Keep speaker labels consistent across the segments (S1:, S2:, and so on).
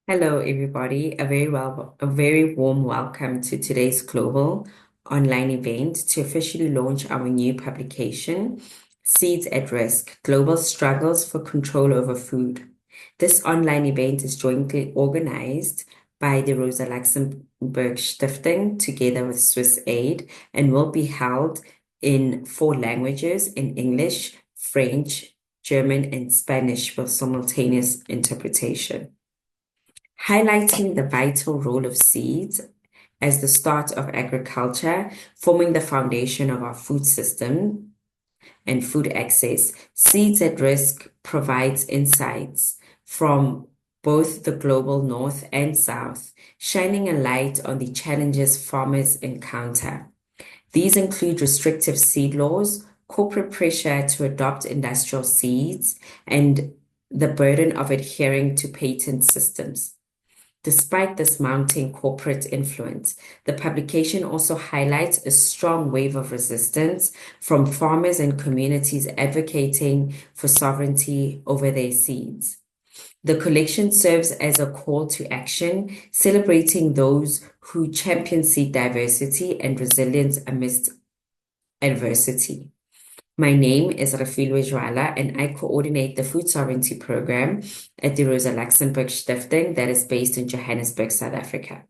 S1: Hello, everybody. A very warm welcome to today's global online event to officially launch our new publication, Seeds at Risk: Global Struggles for Control Over Food. This online event is jointly organized by the Rosa Luxemburg Stiftung together with SWISSAID and will be held in 4 languages: in English, French, German, and Spanish with simultaneous interpretation, highlighting the vital role of seeds as the start of agriculture, forming the foundation of our food system and food access. Seeds at Risk provides insights from both the global north and south, shining a light on the challenges farmers encounter. These include restrictive seed laws, corporate pressure to adopt industrial seeds, and the burden of adhering to patent systems. Despite this mounting corporate influence, the publication also highlights a strong wave of resistance from farmers and communities advocating for sovereignty over their seeds. The collection serves as a call to action, celebrating those who champion seed diversity and resilience amidst adversity. My name is Refilwe Jwala, and I coordinate the Food Sovereignty Program at the Rosa Luxemburg Stiftung that is based in Johannesburg, South Africa.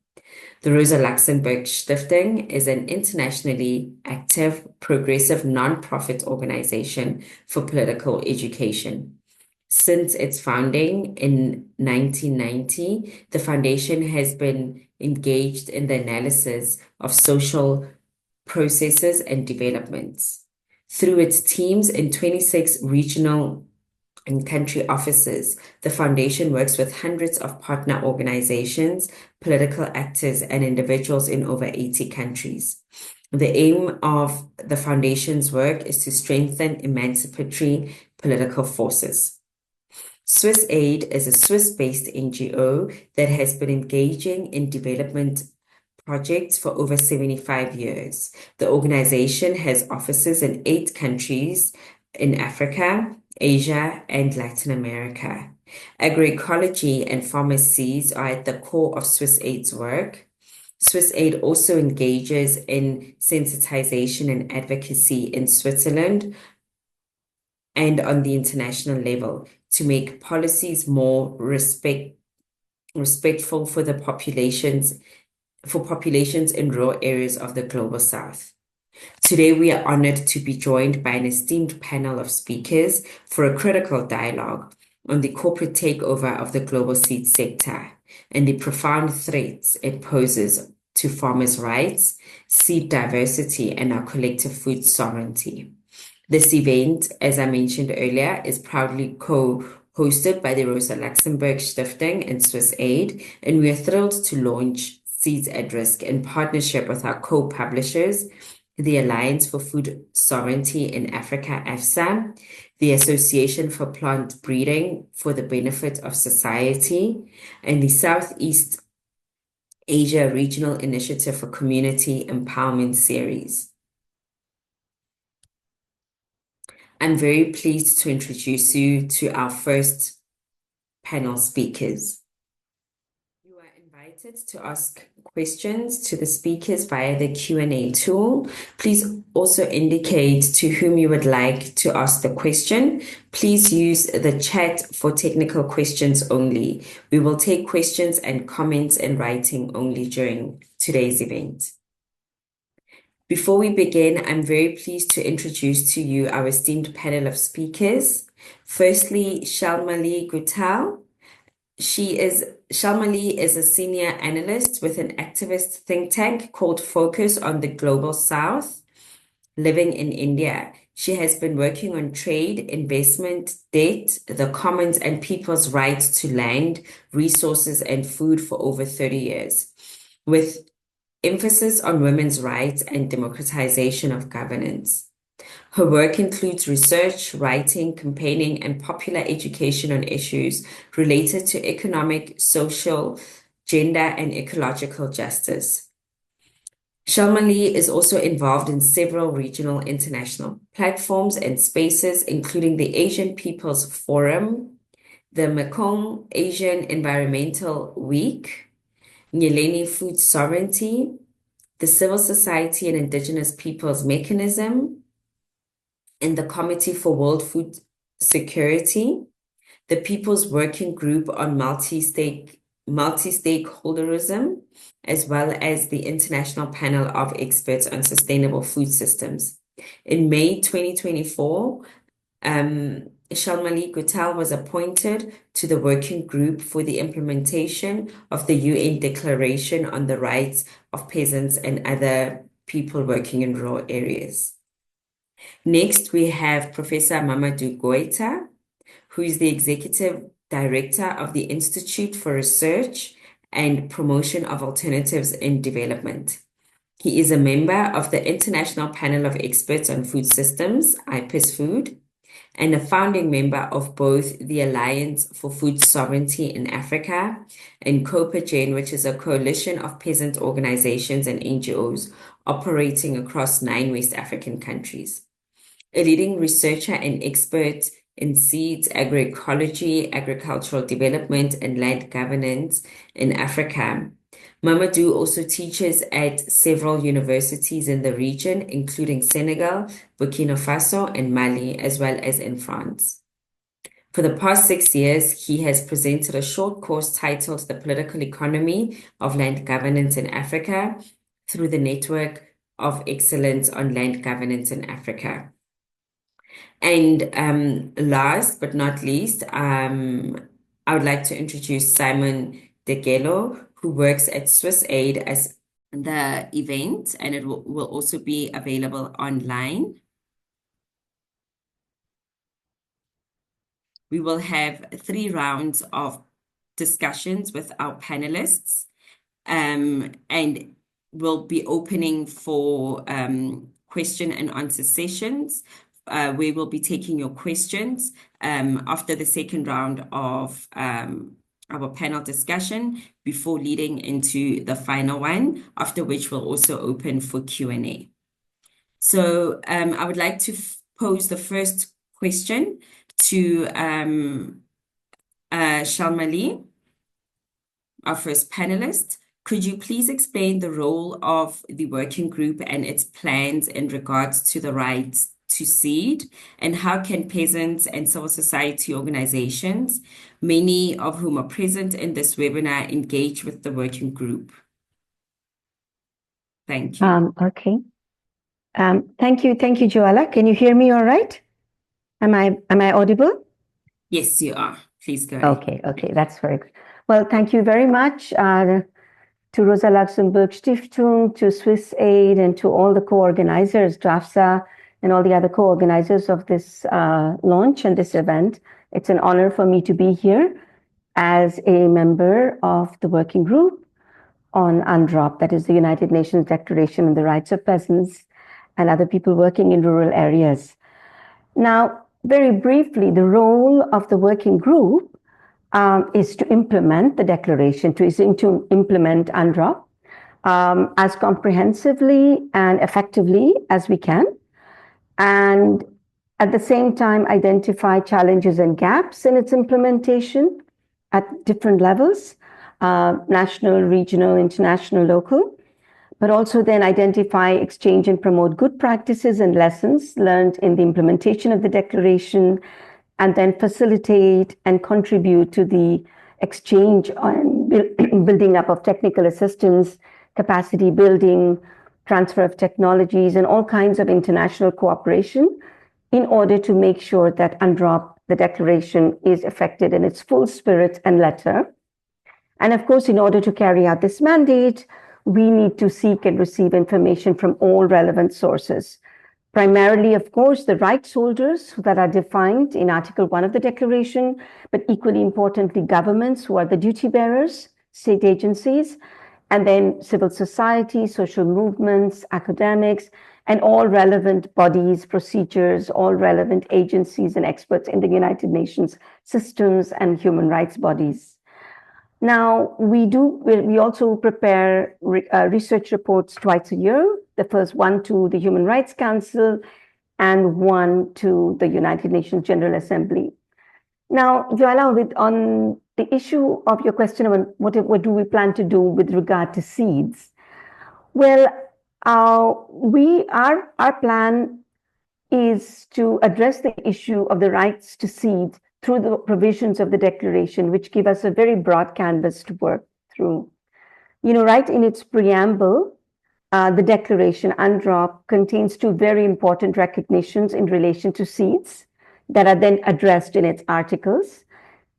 S1: The Rosa Luxemburg Stiftung is an internationally active, progressive nonprofit organization for political education. Since its founding in 1990, the foundation has been engaged in the analysis of social processes and developments. Through its teams in 26 regional and country offices, the foundation works with hundreds of partner organizations, political actors, and individuals in over 80 countries. The aim of the foundation's work is to strengthen emancipatory political forces. SWISSAID is a Swiss-based NGO that has been engaging in development projects for over 75 years. The organization has offices in 8 countries in Africa, Asia, and Latin America. Agroecology and farmer seeds are at the core of SWISSAID's work. SWISSAID also engages in sensitization and advocacy in Switzerland and on the international level to make policies more respectful for populations in rural areas of the Global South. Today, we are honored to be joined by an esteemed panel of speakers for a critical dialogue on the corporate takeover of the global seed sector and the profound threats it poses to farmers' rights, seed diversity, and our collective food sovereignty. This event, as I mentioned earlier, is proudly co-hosted by the Rosa Luxemburg Stiftung and SWISSAID, and we are thrilled to launch Seeds at Risk in partnership with our co-publishers, the Alliance for Food Sovereignty in Africa, AFSA, the Association for Plant Breeding for the Benefit of Society, and the Southeast Asia Regional Initiative for Community Empowerment Series. I'm very pleased to introduce you to our first panel speakers. You are invited to ask questions to the speakers via the Q&A tool. Please also indicate to whom you would like to ask the question. Please use the chat for technical questions only. We will take questions and comments in writing only during today's event. Before we begin, I'm very pleased to introduce to you our esteemed panel of speakers. Firstly, Shalmali Guttal. Shalmali is a senior analyst with an activist think tank called Focus on the Global South, living in India. She has been working on trade, investment, debt, the commons, and people's rights to land, resources, and food for over 30 years, with emphasis on women's rights and democratization of governance. Her work includes research, writing, campaigning, and popular education on issues related to economic, social, gender, and ecological justice. Shalmali is also involved in several regional international platforms and spaces, including the Asian People's Forum, the Mekong Asian Environmental Week, Nyeleni Food Sovereignty, the Civil Society and Indigenous Peoples Mechanism, and the Committee for World Food Security, the People's Working Group on Multi-Stakeholderism, as well as the International Panel of Experts on Sustainable Food Systems. In May 2024, Shalmali Guttal was appointed to the working group for the implementation of the UN Declaration on the Rights of Peasants and Other People Working in Rural Areas. Next, we have Professor Mamadou Goïta, who is the Executive Director of the Institute for Research and Promotion of Alternatives in Development. He is a member of the International Panel of Experts on Food Systems, IPES Food, and a founding member of both the Alliance for Food Sovereignty in Africa and COPAGEN, which is a coalition of peasant organizations and NGOs operating across 9 West African countries. A leading researcher and expert in seeds, agroecology, agricultural development, and land governance in Africa, Mamadou also teaches at several universities in the region, including Senegal, Burkina Faso, and Mali, as well as in France. For the past 6 years, he has presented a short course titled The Political Economy of Land Governance in Africa through the Network of Excellence on Land Governance in Africa. And last but not least, I would like to introduce Simon Degelo, who works at SWISSAID as the event, and it will also be available online. We will have 3 rounds of discussions with our panelists, and we'll be opening for question and answer sessions. We will be taking your questions after the second round of our panel discussion before leading into the final one, after which we'll also open for Q&A. So I would like to pose the first question to Shalmali, our first panelist. Could you please explain the role of the working group and its plans in regards to the rights to seed, and how can peasants and civil society organizations, many of whom are present in this webinar, engage with the working group? Thank you.
S2: Okay. Thank you, Joala. Can you hear me all right? Am I audible?
S1: Yes, you are. Please go ahead.
S2: Okay, that's very good. Well, thank you very much to Rosa Luxemburg Stiftung, to SWISSAID, and to all the co-organizers, DRAFSA, and all the other co-organizers of this launch and this event. It's an honor for me to be here as a member of the working group on UNDROP, that is the United Nations Declaration on the Rights of Peasants and Other People Working in Rural Areas. Now, very briefly, the role of the working group is to implement the declaration, to implement UNDROP as comprehensively and effectively as we can, and at the same time identify challenges and gaps in its implementation at different levels, national, regional, international, local, but also then identify, exchange, and promote good practices and lessons learned in the implementation of the declaration, and then facilitate and contribute to the exchange and building up of technical assistance, capacity building, transfer of technologies, and all kinds of international cooperation in order to make sure that UNDROP, the declaration, is effected in its full spirit and letter. And of course, in order to carry out this mandate, we need to seek and receive information from all relevant sources. Primarily, of course, the rights holders that are defined in Article 1 of the Declaration, but equally importantly, governments who are the duty bearers, state agencies, and then civil society, social movements, academics, and all relevant bodies, procedures, all relevant agencies and experts in the United Nations systems and human rights bodies. Now, we also prepare research reports twice a year, the first one to the Human Rights Council and one to the United Nations General Assembly. Now, Jwala, on the issue of your question on what do we plan to do with regard to seeds? Well, our plan is to address the issue of the rights to seed through the provisions of the declaration, which give us a very broad canvas to work through. Right in its preamble, the declaration, UNDROP, contains two very important recognitions in relation to seeds that are then addressed in its articles.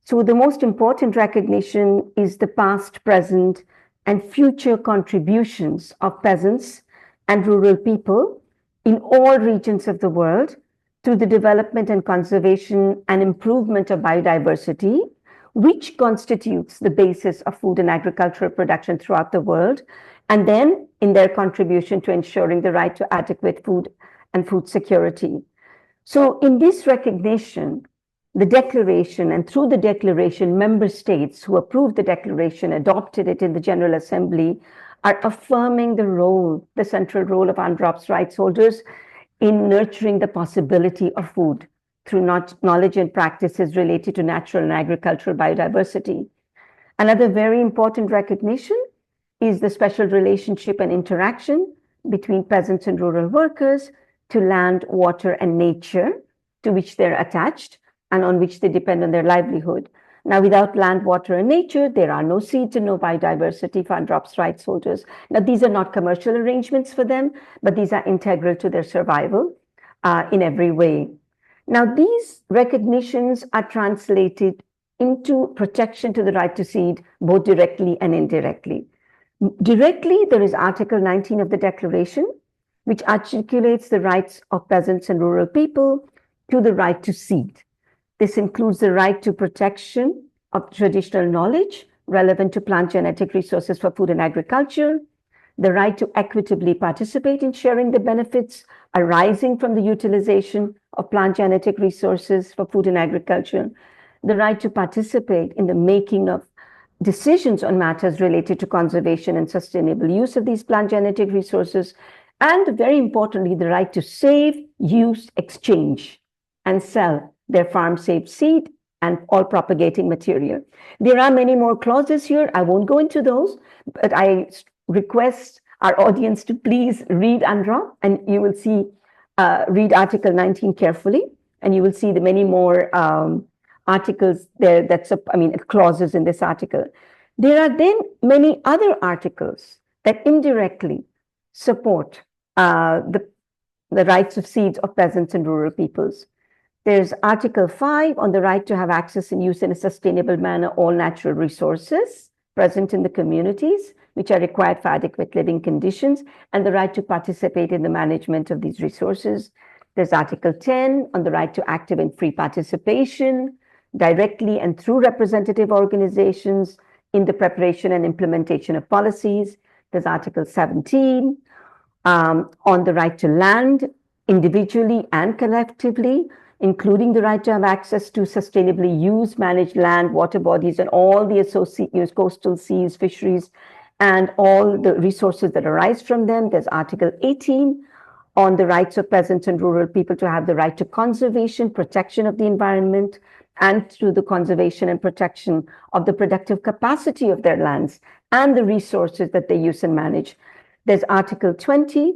S2: So the most important recognition is the past, present, and future contributions of peasants and rural people in all regions of the world through the development and conservation and improvement of biodiversity, which constitutes the basis of food and agricultural production throughout the world, and then in their contribution to ensuring the right to adequate food and food security. So in this recognition, the declaration, and through the declaration, member states who approved the declaration, adopted it in the General Assembly, are affirming the central role of UNDROP's rights holders in nurturing the possibility of food through knowledge and practices related to natural and agricultural biodiversity. Another very important recognition is the special relationship and interaction between peasants and rural workers to land, water, and nature, to which they're attached and on which they depend on their livelihood. Now, without land, water, and nature, there are no seeds and no biodiversity for UNDROP's rights holders. Now, these are not commercial arrangements for them, but these are integral to their survival in every way. Now, these recognitions are translated into protection to the right to seed, both directly and indirectly. Directly, there is Article 19 of the Declaration, which articulates the rights of peasants and rural people to the right to seed. This includes the right to protection of traditional knowledge relevant to plant genetic resources for food and agriculture, the right to equitably participate in sharing the benefits arising from the utilization of plant genetic resources for food and agriculture, the right to participate in the making of decisions on matters related to conservation and sustainable use of these plant genetic resources, and very importantly, the right to save, use, exchange, and sell their farm-saved seed and all propagating material. There are many more clauses here. I won't go into those, but I request our audience to please read UNDROP, and you will see, read Article 19 carefully, and you will see the many more articles there, clauses in this article. There are then many other articles that indirectly support the rights of seeds of peasants and rural peoples. There's Article 5 on the right to have access and use in a sustainable manner all natural resources present in the communities, which are required for adequate living conditions, and the right to participate in the management of these resources. There's Article 10 on the right to active and free participation, directly and through representative organizations in the preparation and implementation of policies. There's Article 17 on the right to land individually and collectively, including the right to have access to sustainably used, managed land, water bodies, and all the associated coastal seas, fisheries, and all the resources that arise from them. There's Article 18 on the rights of peasants and rural people to have the right to conservation, protection of the environment, and through the conservation and protection of the productive capacity of their lands and the resources that they use and manage. There's Article 20,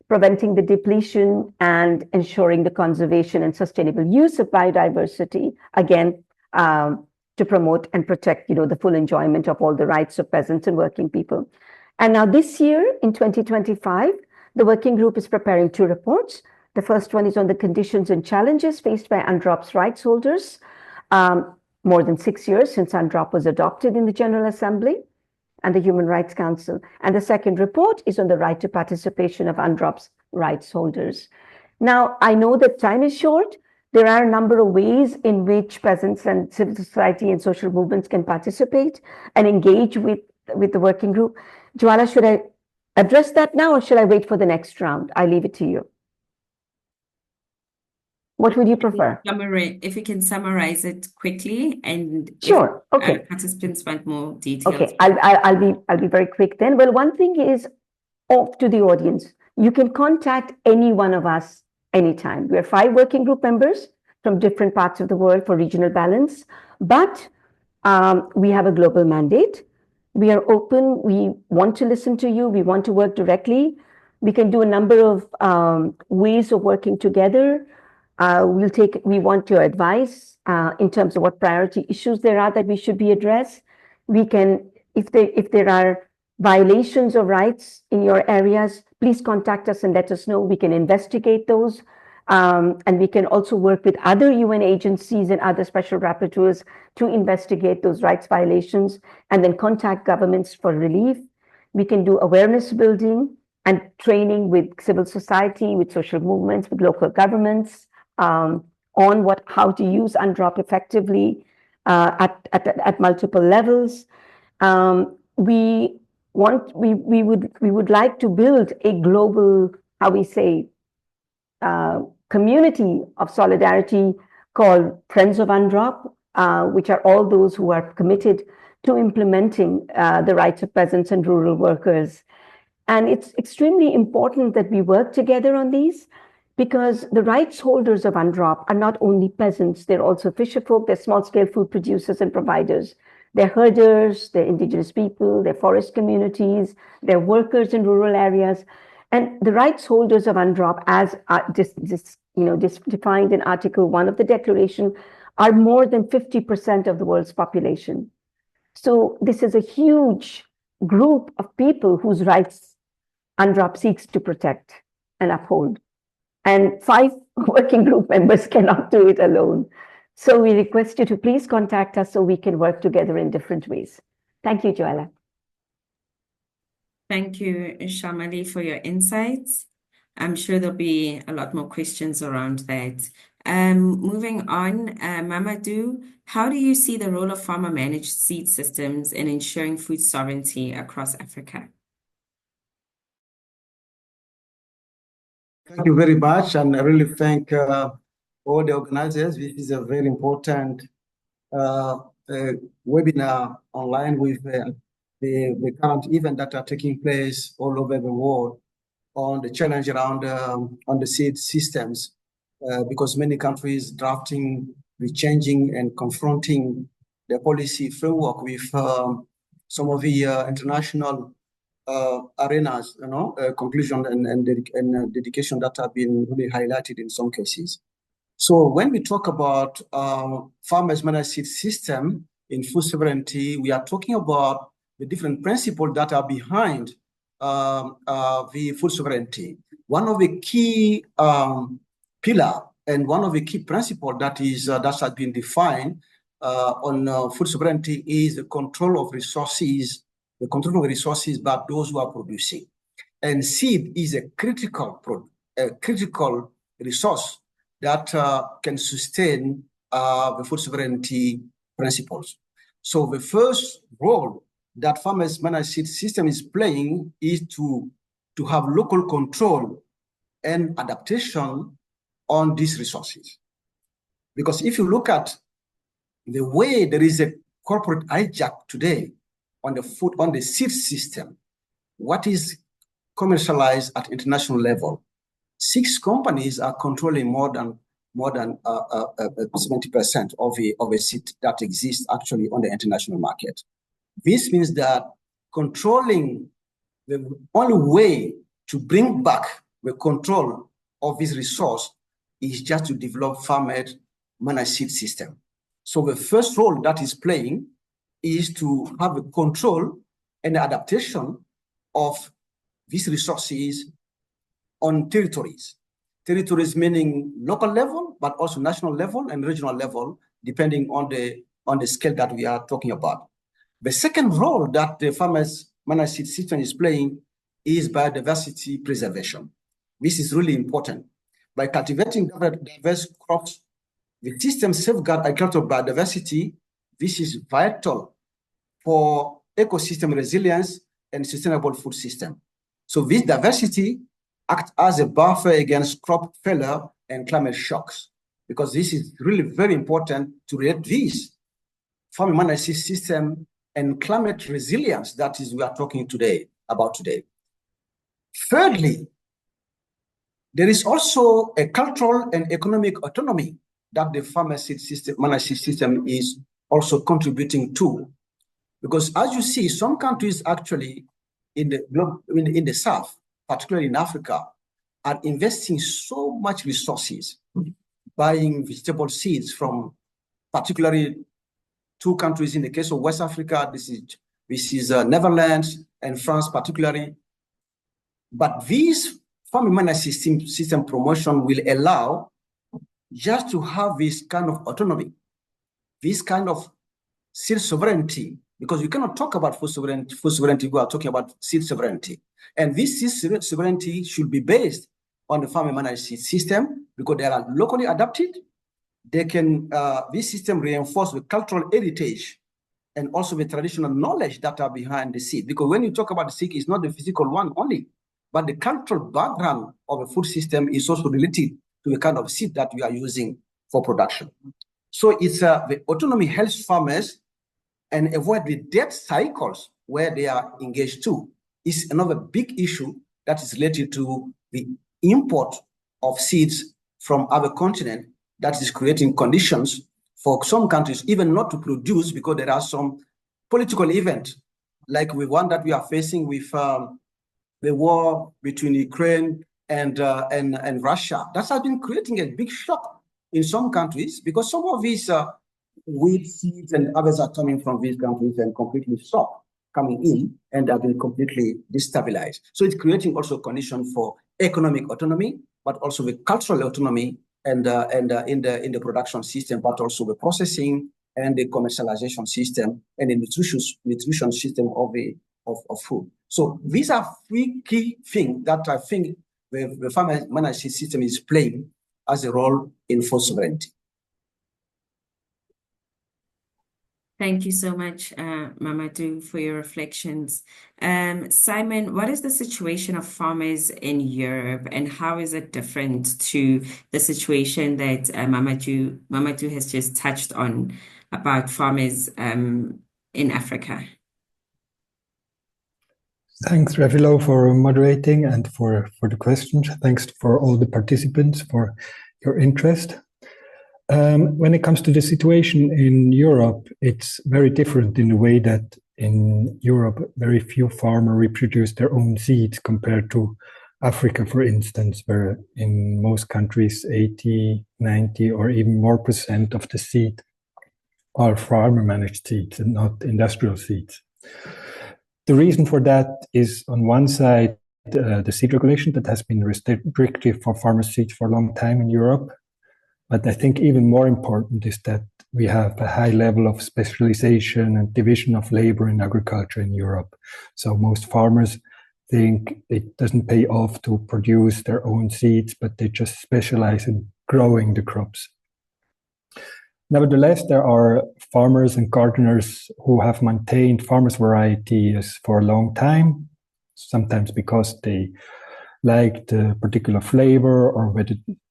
S2: preventing the depletion and ensuring the conservation and sustainable use of biodiversity, again, to promote and protect, the full enjoyment of all the rights of peasants and working people. And now this year, in 2025, the working group is preparing two reports. The first one is on the conditions and challenges faced by UNDROP's rights holders, more than 6 years since UNDROP was adopted in the General Assembly and the Human Rights Council. And the second report is on the right to participation of UNDROP's rights holders. Now, I know that time is short. There are a number of ways in which peasants and civil society and social movements can participate and engage with the working group. Jwala, should I address that now or should I wait for the next round? I leave it to you. What would you prefer?
S1: If you can summarize it quickly, and
S2: sure, okay.
S1: Participants want more details.
S2: Okay, I'll be very quick then. Well, one thing is, off to the audience, you can contact any one of us anytime. We are 5 working group members. from different parts of the world for regional balance. But we have a global mandate. We are open. We want to listen to you. We want to work directly. We can do a number of ways of working together. We want your advice in terms of what priority issues there are that we should be addressed. We can, if there are violations of rights in your areas, please contact us and let us know. We can investigate those. And we can also work with other UN agencies and other special rapporteurs to investigate those rights violations and then contact governments for relief. We can do awareness building and training with civil society, with social movements, with local governments on how to use UNDROP effectively at multiple levels. We would like to build a global, community of solidarity called Friends of UNDROP, which are all those who are committed to implementing the rights of peasants and rural workers. And it's extremely important that we work together on these, because the rights holders of UNDROP are not only peasants, they're also fisherfolk, they're small-scale food producers and providers. They're herders, they're indigenous people, they're forest communities, they're workers in rural areas. And the rights holders of UNDROP, as defined in Article 1 of the Declaration, are more than 50% of the world's population. So this is a huge group of people whose rights UNDROP seeks to protect and uphold. And 5 working group members cannot do it alone. So we request you to please contact us so we can work together in different ways. Thank you, Joella.
S1: Thank you, Shalmali, for your insights. I'm sure there'll be a lot more questions around that. Moving on, Mamadou, how do you see the role of farmer-managed seed systems in ensuring food sovereignty across Africa?
S3: Thank you very much, and I really thank all the organizers. This is a very important webinar online with the current events that are taking place all over the world on the challenge around on the seed systems, because many countries drafting, changing, and confronting the policy framework with some of the international arenas, conclusion and dedication that have been really highlighted in some cases. So when we talk about farmers managed seed system in food sovereignty, we are talking about the different principles that are behind the food sovereignty. One of the key pillar and one of the key principles that has been defined on food sovereignty is the control of resources. The control of resources by those who are producing. And seed is a critical resource that can sustain the food sovereignty principles. So the first role that farmers managed seed system is playing is to have local control and adaptation on these resources. Because if you look at the way there is a corporate hijack today on the seed system, what is commercialized at international level, 6 companies are controlling more than 70% of a seed that exists actually on the international market. This means that controlling, the only way to bring back the control of this resource is just to develop farmer managed seed system. So the first role that is playing is to have a control and adaptation of these resources on territories. Territories meaning local level, but also national level and regional level, depending on the scale that we are talking about. The second role that the farmers managed seed system is playing is biodiversity preservation. This is really important. By cultivating diverse crops, the system safeguards agricultural biodiversity. This is vital for ecosystem resilience and sustainable food system. So this diversity acts as a buffer against crop failure and climate shocks, because this is really very important to relate this farming managed system and climate resilience that is we are talking about today. Thirdly, there is also a cultural and economic autonomy that the farmer seed system, managed seed system is also contributing to. Because as you see, some countries actually in the South, particularly in Africa, are investing so much resources buying vegetable seeds from particularly two countries. In the case of West Africa, this is Netherlands and France particularly. But this farming management system promotion will allow just to have this kind of autonomy, this kind of seed sovereignty, because you cannot talk about food sovereignty, we are talking about seed sovereignty. And this seed sovereignty should be based on the farming management system because they are locally adapted. They can, this system reinforce the cultural heritage and also the traditional knowledge that are behind the seed. Because when you talk about the seed, it's not the physical one only, but the cultural background of a food system is also related to the kind of seed that we are using for production. So it's the autonomy helps farmers and avoid the debt cycles where they are engaged to. Is another big issue that is related to the import of seeds from other continents that is creating conditions for some countries even not to produce because there are some political events like the one that we are facing with the war between Ukraine and Russia. That has been creating a big shock in some countries because some of these wheat seeds and others are coming from these countries and completely stopped coming in and have been completely destabilized. So it's creating also a condition for economic autonomy, but also the cultural autonomy and in the production system, but also the processing and the commercialization system and the nutrition system of food. So these are three key things that I think the farmer management system is playing as a role in food sovereignty.
S1: Thank you so much, Mamadou, for your reflections. Simon, what is the situation of farmers in Europe and how is it different to the situation that Mamadou has just touched on about farmers in Africa?
S4: Thanks, Revilo, for moderating and for the questions. Thanks for all the participants for your interest. When it comes to the situation in Europe, it's very different in the way that in Europe, very few farmers reproduce their own seeds compared to Africa, for instance, where in most countries, 80, 90, or even more % of the seed are farmer-managed seeds and not industrial seeds. The reason for that is, on one side, the seed regulation that has been restrictive for farmer seeds for a long time in Europe. But I think even more important is that we have a high level of specialization and division of labor in agriculture in Europe. So most farmers think it doesn't pay off to produce their own seeds, but they just specialize in growing the crops. Nevertheless, there are farmers and gardeners who have maintained farmers' varieties for a long time, sometimes because they like the particular flavor or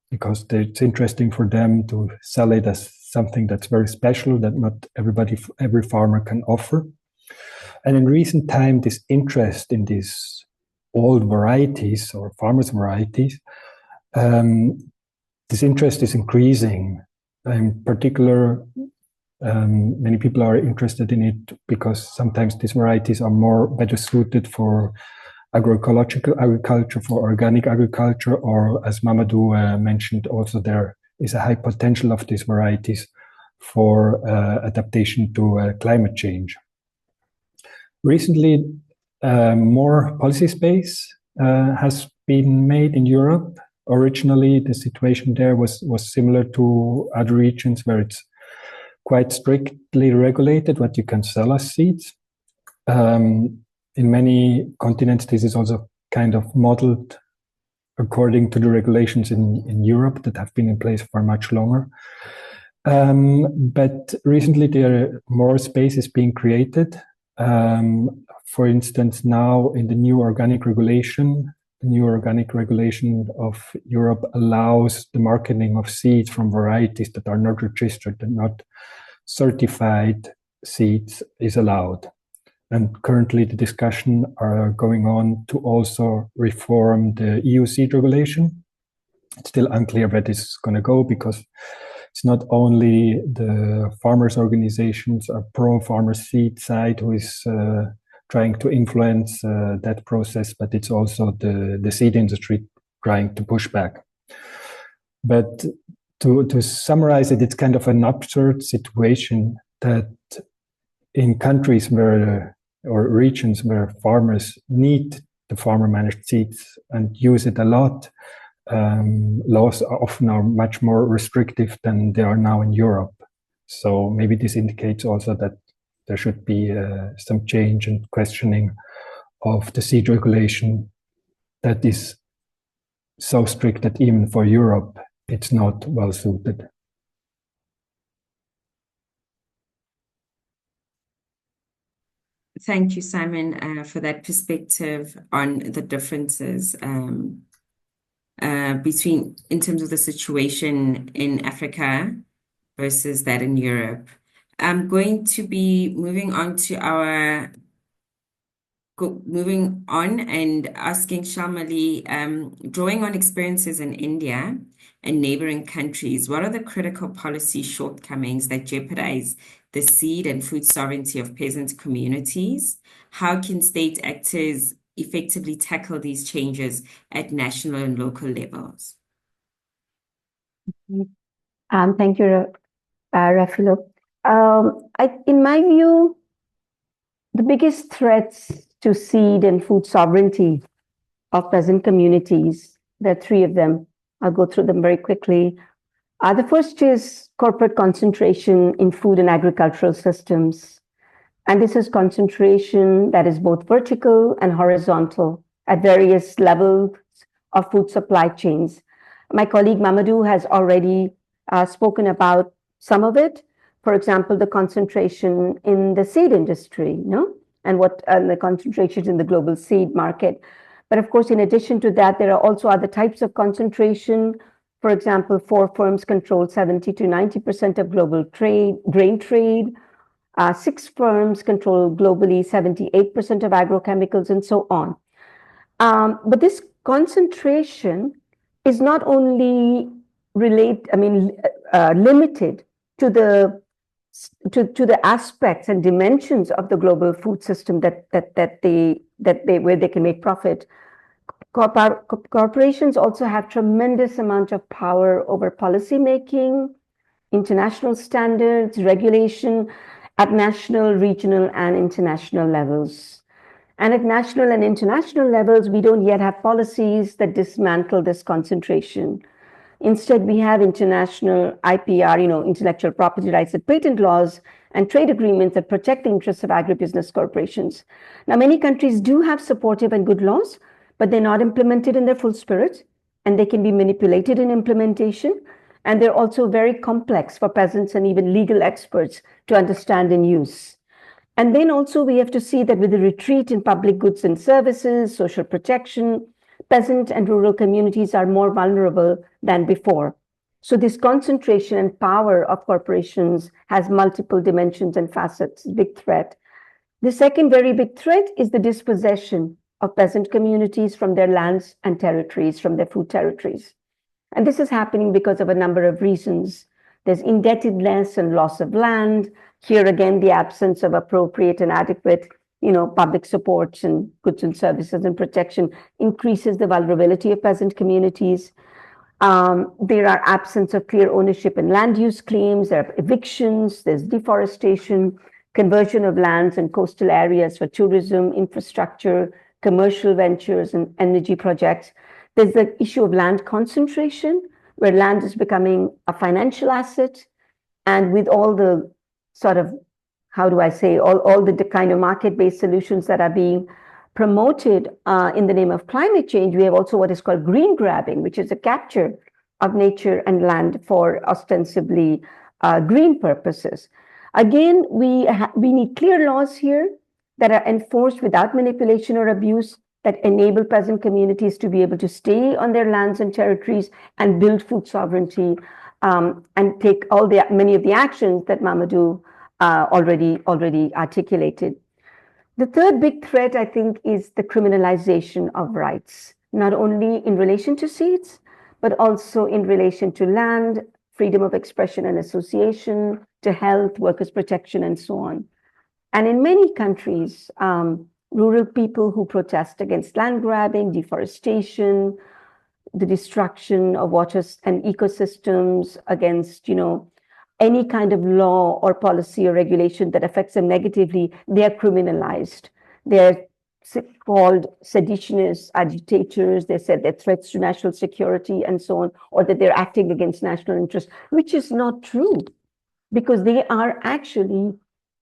S4: because it's interesting for them to sell it as something that's very special that not every farmer can offer. And in recent time, this interest in these old varieties or farmers' varieties, this interest is increasing. In particular, many people are interested in it because sometimes these varieties are better suited for agroecological agriculture, for organic agriculture, or as Mamadou mentioned, also there is a high potential of these varieties for adaptation to climate change. Recently, more policy space has been made in Europe. Originally, the situation there was similar to other regions where it's quite strictly regulated what you can sell as seeds. In many continents, this is also kind of modeled according to the regulations in Europe that have been in place for much longer. But recently, there are more spaces being created. For instance, now in the new organic regulation, the new organic regulation of Europe allows the marketing of seeds from varieties that are not registered and not certified seeds is allowed. And currently the discussion are going on to also reform the EU seed regulation. It's still unclear where this is going to go because it's not only the farmers' organizations or pro-farmer seed side who is trying to influence that process, but it's also the seed industry trying to push back. But to summarize it, it's kind of an absurd situation that in countries where or regions where farmers need the farmer-managed seeds and use it a lot, laws are often much more restrictive than they are now in Europe. So maybe this indicates also that there should be some change and questioning of the seed regulation that is so strict that even for Europe, it's not well suited.
S1: Thank you, Simon, for that perspective on the differences between, in terms of the situation in Africa versus that in Europe. I'm going to be moving on and asking Shalmali, drawing on experiences in India and neighboring countries, what are the critical policy shortcomings that jeopardize the seed and food sovereignty of peasant communities? How can state actors effectively tackle these changes at national and local levels?
S2: Thank you, Rafilo. In my view, the biggest threats to seed and food sovereignty of peasant communities, there are three of them. I'll go through them very quickly. The first is corporate concentration in food and agricultural systems. And this is concentration that is both vertical and horizontal at various levels of food supply chains. My colleague Mamadou has already spoken about some of it. For example, the concentration in the seed industry, and the concentration in the global seed market. But of course, in addition to that, there are also other types of concentration. For example, 4 firms control 70 to 90% of global grain trade. 6 firms control globally 78% of agrochemicals, and so on. But this concentration is not only limited to the aspects and dimensions of the global food system where they can make profit. Corporations also have tremendous amount of power over policy making, international standards, regulation at national, regional, and international levels. And at national and international levels, we don't yet have policies that dismantle this concentration. Instead, we have international IPR, intellectual property rights and patent laws, and trade agreements that protect the interests of agribusiness corporations. Now, many countries do have supportive and good laws, but they're not implemented in their full spirit, and they can be manipulated in implementation. And they're also very complex for peasants and even legal experts to understand and use. And then also we have to see that with the retreat in public goods and services, social protection, peasant and rural communities are more vulnerable than before. So this concentration and power of corporations has multiple dimensions and facets, big threat. The second very big threat is the dispossession of peasant communities from their lands and territories, from their food territories. And this is happening because of a number of reasons. There's indebtedness and loss of land. Here again, the absence of appropriate and adequate public supports and goods and services and protection increases the vulnerability of peasant communities. There are absence of clear ownership and land use claims. There are evictions. There's deforestation, conversion of lands and coastal areas for tourism, infrastructure, commercial ventures, and energy projects. There's the issue of land concentration, where land is becoming a financial asset. And with all the sort of, all the kind of market-based solutions that are being promoted in the name of climate change, we have also what is called green grabbing, which is a capture of nature and land for ostensibly green purposes. Again, we need clear laws here that are enforced without manipulation or abuse, that enable peasant communities to be able to stay on their lands and territories and build food sovereignty, and take many of the actions that Mamadou already articulated. The third big threat, I think, is the criminalization of rights, not only in relation to seeds, but also in relation to land, freedom of expression and association, to health, workers' protection, and so on. And in many countries, rural people who protest against land grabbing, deforestation, the destruction of waters and ecosystems, against, any kind of law or policy or regulation that affects them negatively, they are criminalized. They're called seditionists, agitators. They said they're threats to national security and so on, or that they're acting against national interests, which is not true, because they are actually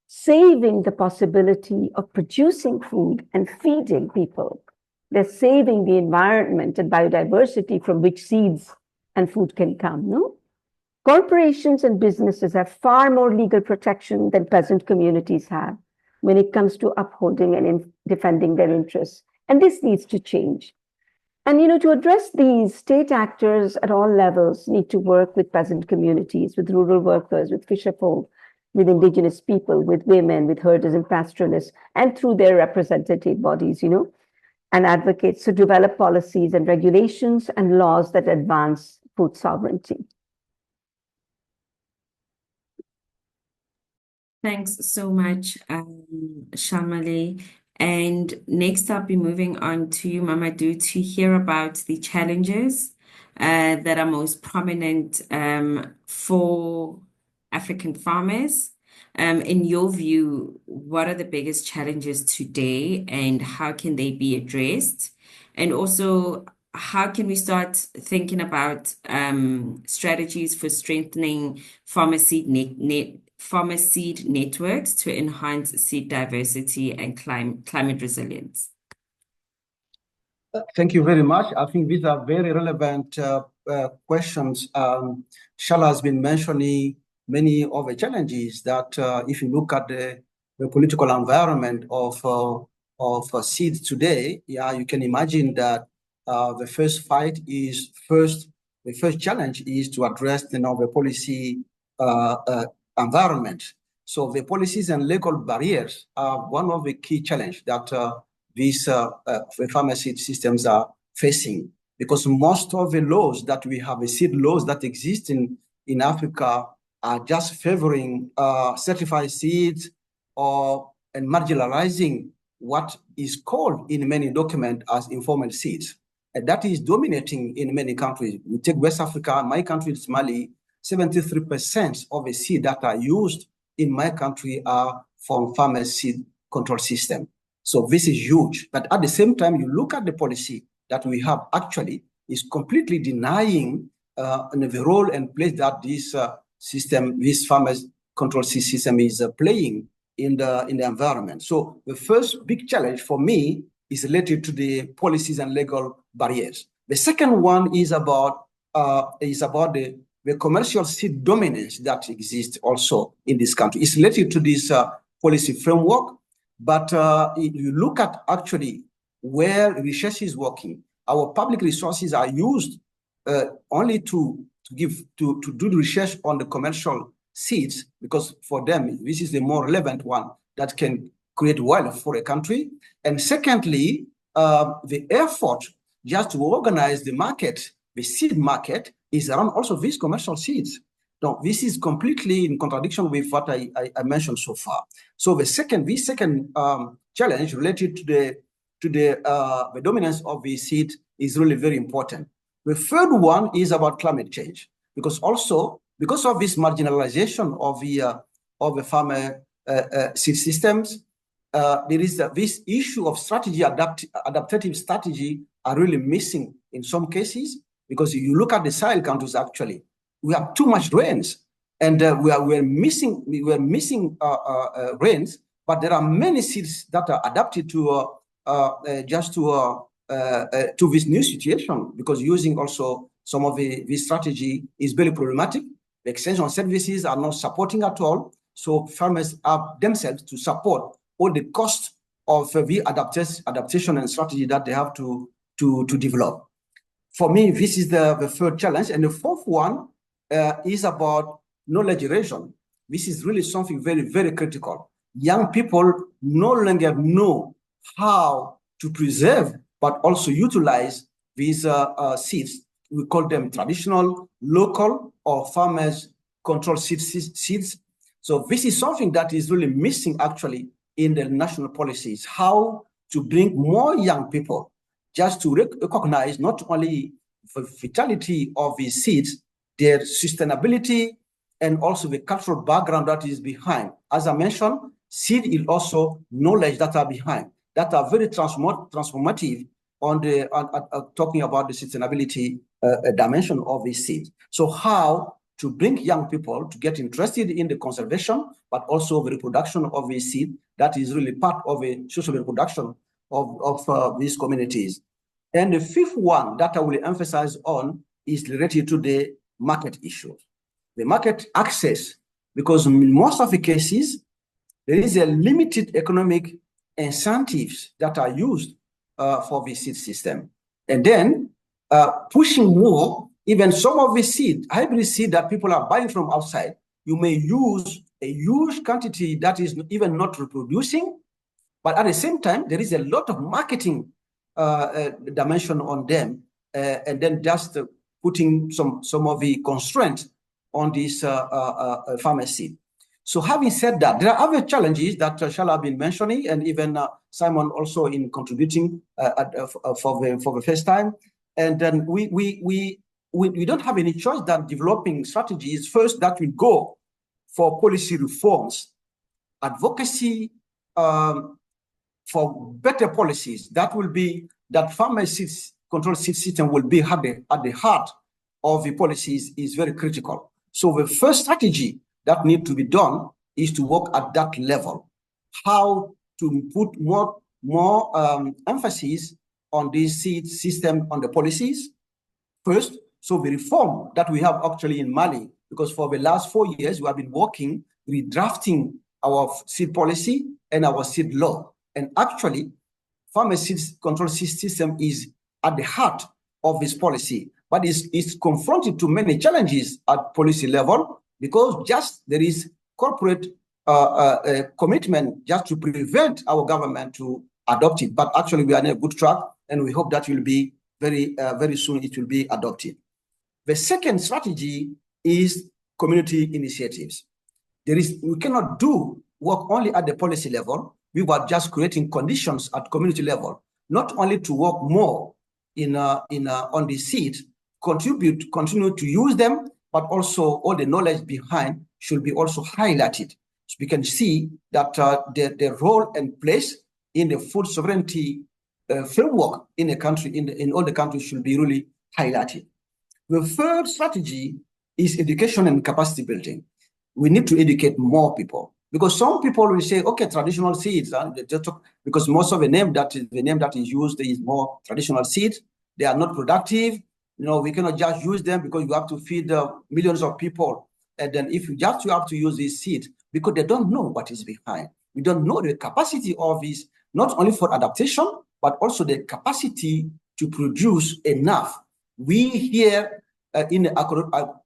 S2: saving the possibility of producing food and feeding people. They're saving the environment and biodiversity from which seeds and food can come, no? Corporations and businesses have far more legal protection than peasant communities have when it comes to upholding and defending their interests. And this needs to change. And, to address these, state actors at all levels need to work with peasant communities, with rural workers, with fisherfolk, with indigenous people, with women, with herders and pastoralists, and through their representative bodies, and advocates to develop policies and regulations and laws that advance food sovereignty.
S1: Thanks so much, Shalmali. And next I'll be moving on to you, Mamadou, to hear about the challenges that are most prominent for African farmers. In your view, what are the biggest challenges today and how can they be addressed? And also, how can we start thinking about strategies for strengthening farmer seed networks to enhance seed diversity and climate resilience?
S3: Thank you very much. I think these are very relevant questions. Shala has been mentioning many of the challenges that if you look at the political environment of seeds today, you can imagine that the first challenge is to address the policy environment. So the policies and legal barriers are one of the key challenges that these farmer seed systems are facing, because most of the laws that we have, the seed laws that exist in Africa, are just favoring certified seeds and marginalizing what is called in many documents as informal seeds. And that is dominating in many countries. We take West Africa, my country is Mali, 73% of the seed that are used in my country are from farmer seed control system. So this is huge. But at the same time, you look at the policy that we have actually is completely denying the role and place that this system, this farmer control system is playing in the environment. So the first big challenge for me is related to the policies and legal barriers. The second one is about the commercial seed dominance that exists also in this country. It's related to this policy framework, but if you look at actually where research is working, our public resources are used only to do the research on the commercial seeds, because for them, this is the more relevant one that can create wealth for a country. And secondly, the effort just to organize the market, the seed market, is around also these commercial seeds. Now, this is completely in contradiction with what I mentioned so far. So this second challenge related to the dominance of the seed is really very important. The third one is about climate change, because of this marginalization of the farmer seed systems, there is this issue of adaptive strategy are really missing in some cases, because you look at the Sahel countries, actually, we have too much rains, and we're missing rains, but there are many seeds that are adapted to this new situation, because using also some of this strategy is very problematic. The extension services are not supporting at all, so farmers have themselves to support all the cost of the adaptation and strategy that they have to develop. For me, this is the third challenge. And the fourth one is about knowledge erosion. This is really something very, very critical. Young people no longer know how to preserve, but also utilize these seeds. we call them traditional, local, or farmers controlled seeds. So this is something that is really missing actually in the national policies, how to bring more young people just to recognize not only the vitality of the seeds, their sustainability, and also the cultural background that is behind. As I mentioned, seed is also knowledge that are behind, that are very transformative on the talking about the sustainability dimension of the seed. So how to bring young people to get interested in the conservation, but also the reproduction of the seed, that is really part of a social reproduction of these communities. And the fifth one that I will emphasize on is related to the market issue. The market access, because in most of the cases, there is a limited economic incentives that are used for the seed system. And then pushing more, even some of the seed, hybrid seed that people are buying from outside, you may use a huge quantity that is even not reproducing, but at the same time, there is a lot of marketing dimension on them, and then just putting some of the constraints on this farmer seed. So having said that, there are other challenges that Shala have been mentioning, and even Simon also in contributing for the first time. And then we don't have any choice than developing strategies first that will go for policy reforms, advocacy for better policies that will be that farmer seeds control seed system will be at the heart of the policies is very critical. So the first strategy that need to be done is to work at that level. How to put more emphasis on this seed system, on the policies first. So the reform that we have actually in Mali, because for the last 4 years, we have been working, redrafting our seed policy and our seed law. And actually, farmer seed control system is at the heart of this policy, but it's confronted to many challenges at policy level, because just there is corporate commitment just to prevent our government to adopt it. But actually, we are on a good track, and we hope that will be very soon it will be adopted. The second strategy is community initiatives. We cannot do work only at the policy level. We were just creating conditions at community level, not only to work more on the seed, continue to use them, but also all the knowledge behind should be also highlighted. So we can see that the role and place in the food sovereignty framework in a country, in all the countries, should be really highlighted. The third strategy is education and capacity building. We need to educate more people, because some people will say, okay, traditional seeds, because most of the name that is used is more traditional seeds. They are not productive. We cannot just use them because you have to feed millions of people. And then if you have to use these seeds, because they don't know what is behind. We don't know the capacity of this, not only for adaptation, but also the capacity to produce enough. We here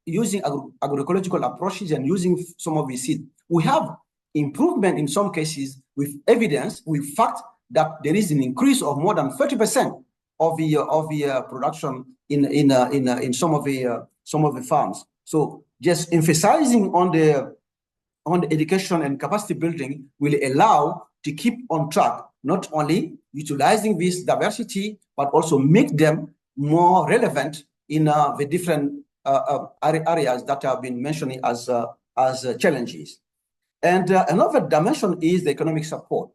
S3: using agroecological approaches and using some of these seeds, we have improvement in some cases with evidence, with fact that there is an increase of more than 30% of the production in some of the farms. So just emphasizing on the education and capacity building will allow to keep on track, not only utilizing this diversity, but also make them more relevant in the different areas that have been mentioning as challenges. And another dimension is the economic support.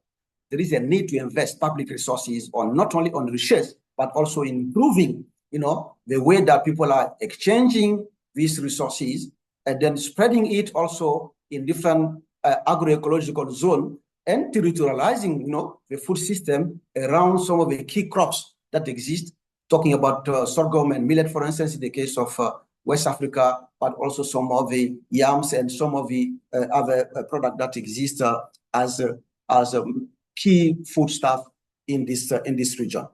S3: There is a need to invest public resources on not only on research, but also improving, the way that people are exchanging these resources and then spreading it also in different agroecological zones and territorializing, the food system around some of the key crops that exist, talking about sorghum and millet, for instance, in the case of West Africa, but also some of the yams and some of the other products that exist as key foodstuff in this region.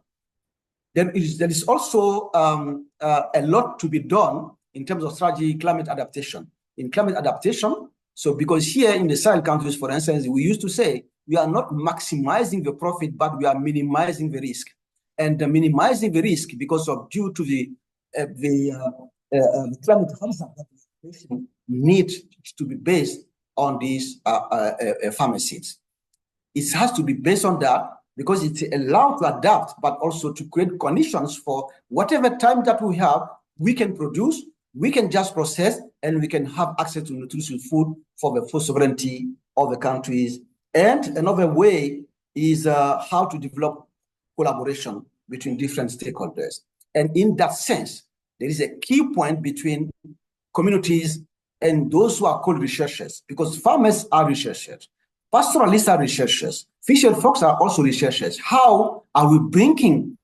S3: There is also a lot to be done in terms of strategy climate adaptation. In climate adaptation, so because here in the Sahel countries, for instance, we used to say we are not maximizing the profit, but we are minimizing the risk. And minimizing the risk because of due to the the climate hazard that we are facing need to be based on these farmer seeds. It has to be based on that because it's allowed to adapt, but also to create conditions for whatever time that we have, we can produce, we can just process, and we can have access to nutritious food for the food sovereignty of the countries. And another way is how to develop collaboration between different stakeholders. And in that sense, there is a key point between communities and those who are called researchers, because farmers are researchers, pastoralists are researchers, fisher folks are also researchers. How are we bringing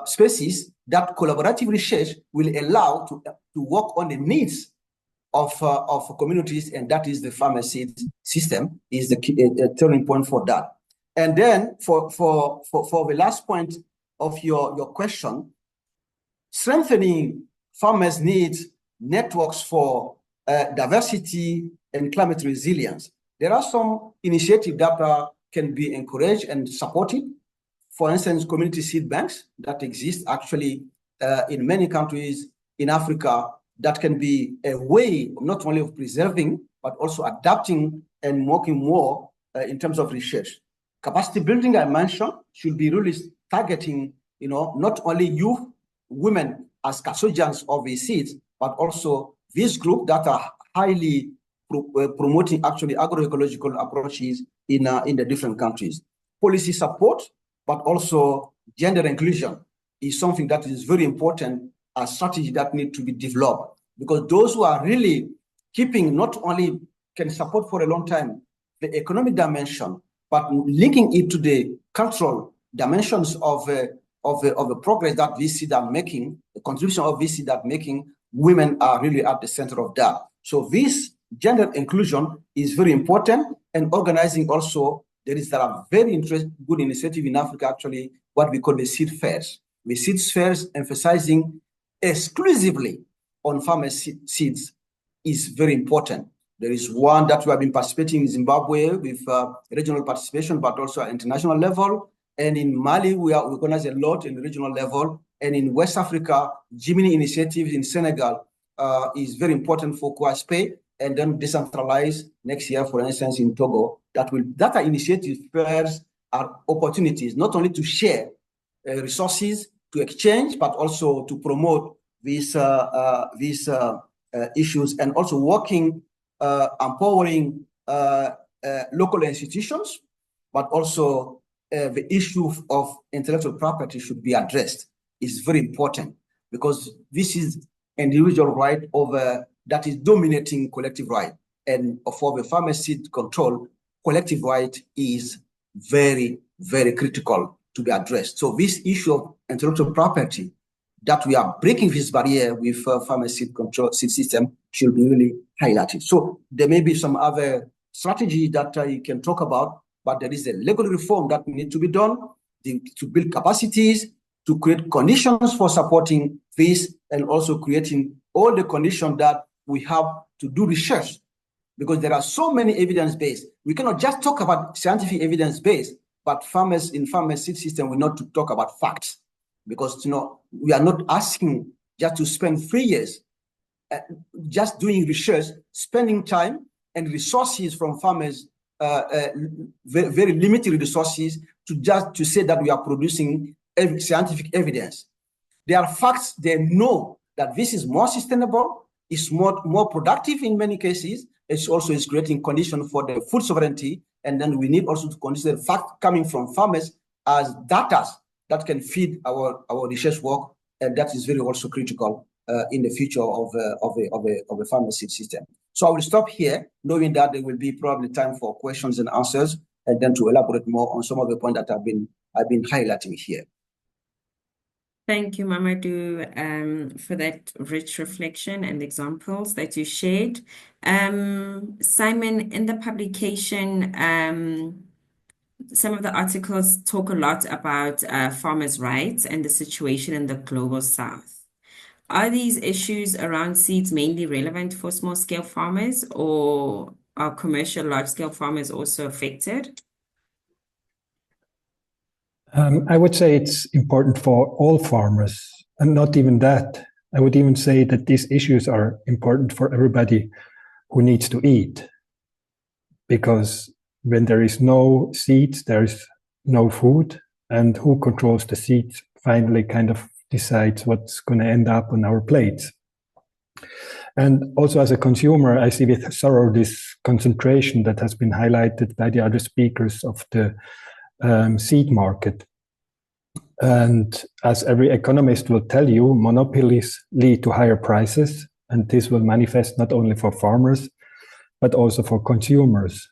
S3: spaces that collaborative research will allow to work on the needs of communities, and that is the farmer seed system is the key, turning point for that. And then for the last point of your question, strengthening farmers' needs networks for diversity and climate resilience. There are some initiatives that can be encouraged and supported. For instance, community seed banks that exist actually in many countries in Africa that can be a way not only of preserving, but also adapting and working more in terms of research. Capacity building, I mentioned, should be really targeting, not only youth, women as custodians of the seeds, but also this group that are highly promoting actually agroecological approaches in the different countries. Policy support, but also gender inclusion is something that is very important, a strategy that needs to be developed, because those who are really keeping not only can support for a long time the economic dimension, but linking it to the cultural dimensions of the progress that VC are making, the contribution of VC that making, women are really at the center of that. So this gender inclusion is very important, and organizing also, there are very good initiative in Africa, actually, what we call the seed fairs. The seed fairs emphasizing exclusively on farmer seeds is very important. There is one that we have been participating in Zimbabwe with regional participation, but also at international level. And in Mali, we organize a lot in the regional level. And in West Africa, Jiminy initiatives in Senegal is very important for Kwaspe, and then decentralized next year, for instance, in Togo. That are initiative fairs are opportunities, not only to share resources, to exchange, but also to promote these issues, and also working, empowering local institutions, but also the issue of intellectual property should be addressed. Is very important because this is individual right over that is dominating collective right, and for the farmer seed control, collective right is very, very critical to be addressed. So this issue of intellectual property that we are breaking this barrier with farmer seed control seed system should be really highlighted. So there may be some other strategy that you can talk about, but there is a legal reform that need to be done to build capacities, to create conditions for supporting this, and also creating all the conditions that we have to do research, because there are so many evidence-based. We cannot just talk about scientific evidence-based, but farmers in farmer seed system, we not to talk about facts, because we are not asking just to spend 3 years just doing research, spending time and resources from farmers, very, very limited resources to say that we are producing scientific evidence. There are facts. They know that this is more sustainable, is more productive in many cases. It also is creating conditions for the food sovereignty, and then we need also to consider fact coming from farmers as data that can feed our research work, and that is very also critical in the future of the farmer seed system. So I will stop here, knowing that there will be probably time for questions and answers, and then to elaborate more on some of the points that I've been highlighting here.
S1: Thank you, Mamadou, for that rich reflection and examples that you shared. Simon, in the publication, some of the articles talk a lot about farmers' rights and the situation in the global south. Are these issues around seeds mainly relevant for small-scale farmers, or are commercial large-scale farmers also affected?
S4: I would say it's important for all farmers And not even that. I would even say that these issues are important for everybody who needs to eat. Because when there is no seeds, there is no food. And who controls the seeds finally kind of decides what's going to end up on our plates. And also as a consumer, I see with sorrow this concentration that has been highlighted by the other speakers of the seed market. And as every economist will tell you, monopolies lead to higher prices, and this will manifest not only for farmers, but also for consumers.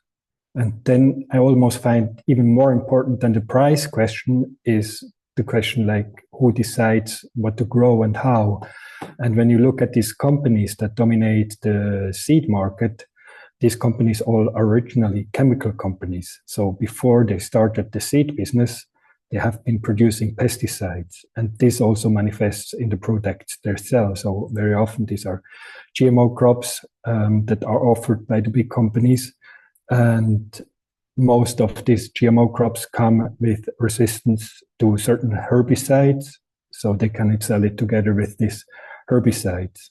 S4: And then I almost find even more important than the price question is the question like who decides what to grow and how. And when you look at these companies that dominate the seed market, these companies all are originally chemical companies. So before they started the seed business, they have been producing pesticides. And this also manifests in the products they sell. So very often these are GMO crops that are offered by the big companies. And most of these GMO crops come with resistance to certain herbicides. So they can sell it together with these herbicides.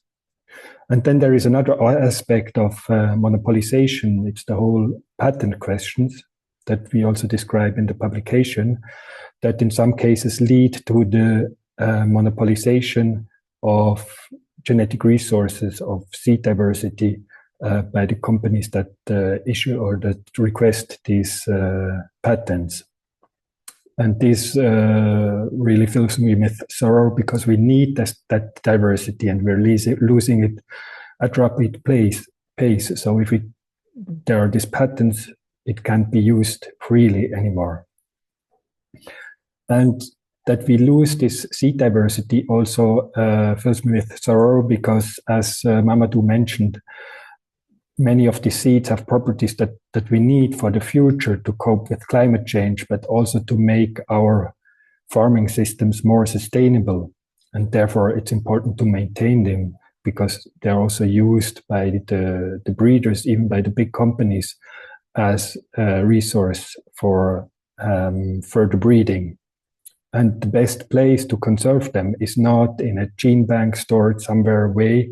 S4: And then there is another aspect of monopolization. It's the whole patent questions that we also describe in the publication, that in some cases lead to the monopolization of genetic resources, of seed diversity by the companies that issue or that request these patents. And this really fills me with sorrow because we need that diversity and we're losing it at rapid pace. So if there are these patents, it can't be used freely anymore. And that we lose this seed diversity also fills me with sorrow because, as Mamadou mentioned, many of the seeds have properties that we need for the future to cope with climate change, but also to make our farming systems more sustainable. And therefore, it's important to maintain them because they're also used by the breeders, even by the big companies, as a resource for further breeding. And the best place to conserve them is not in a gene bank stored somewhere away,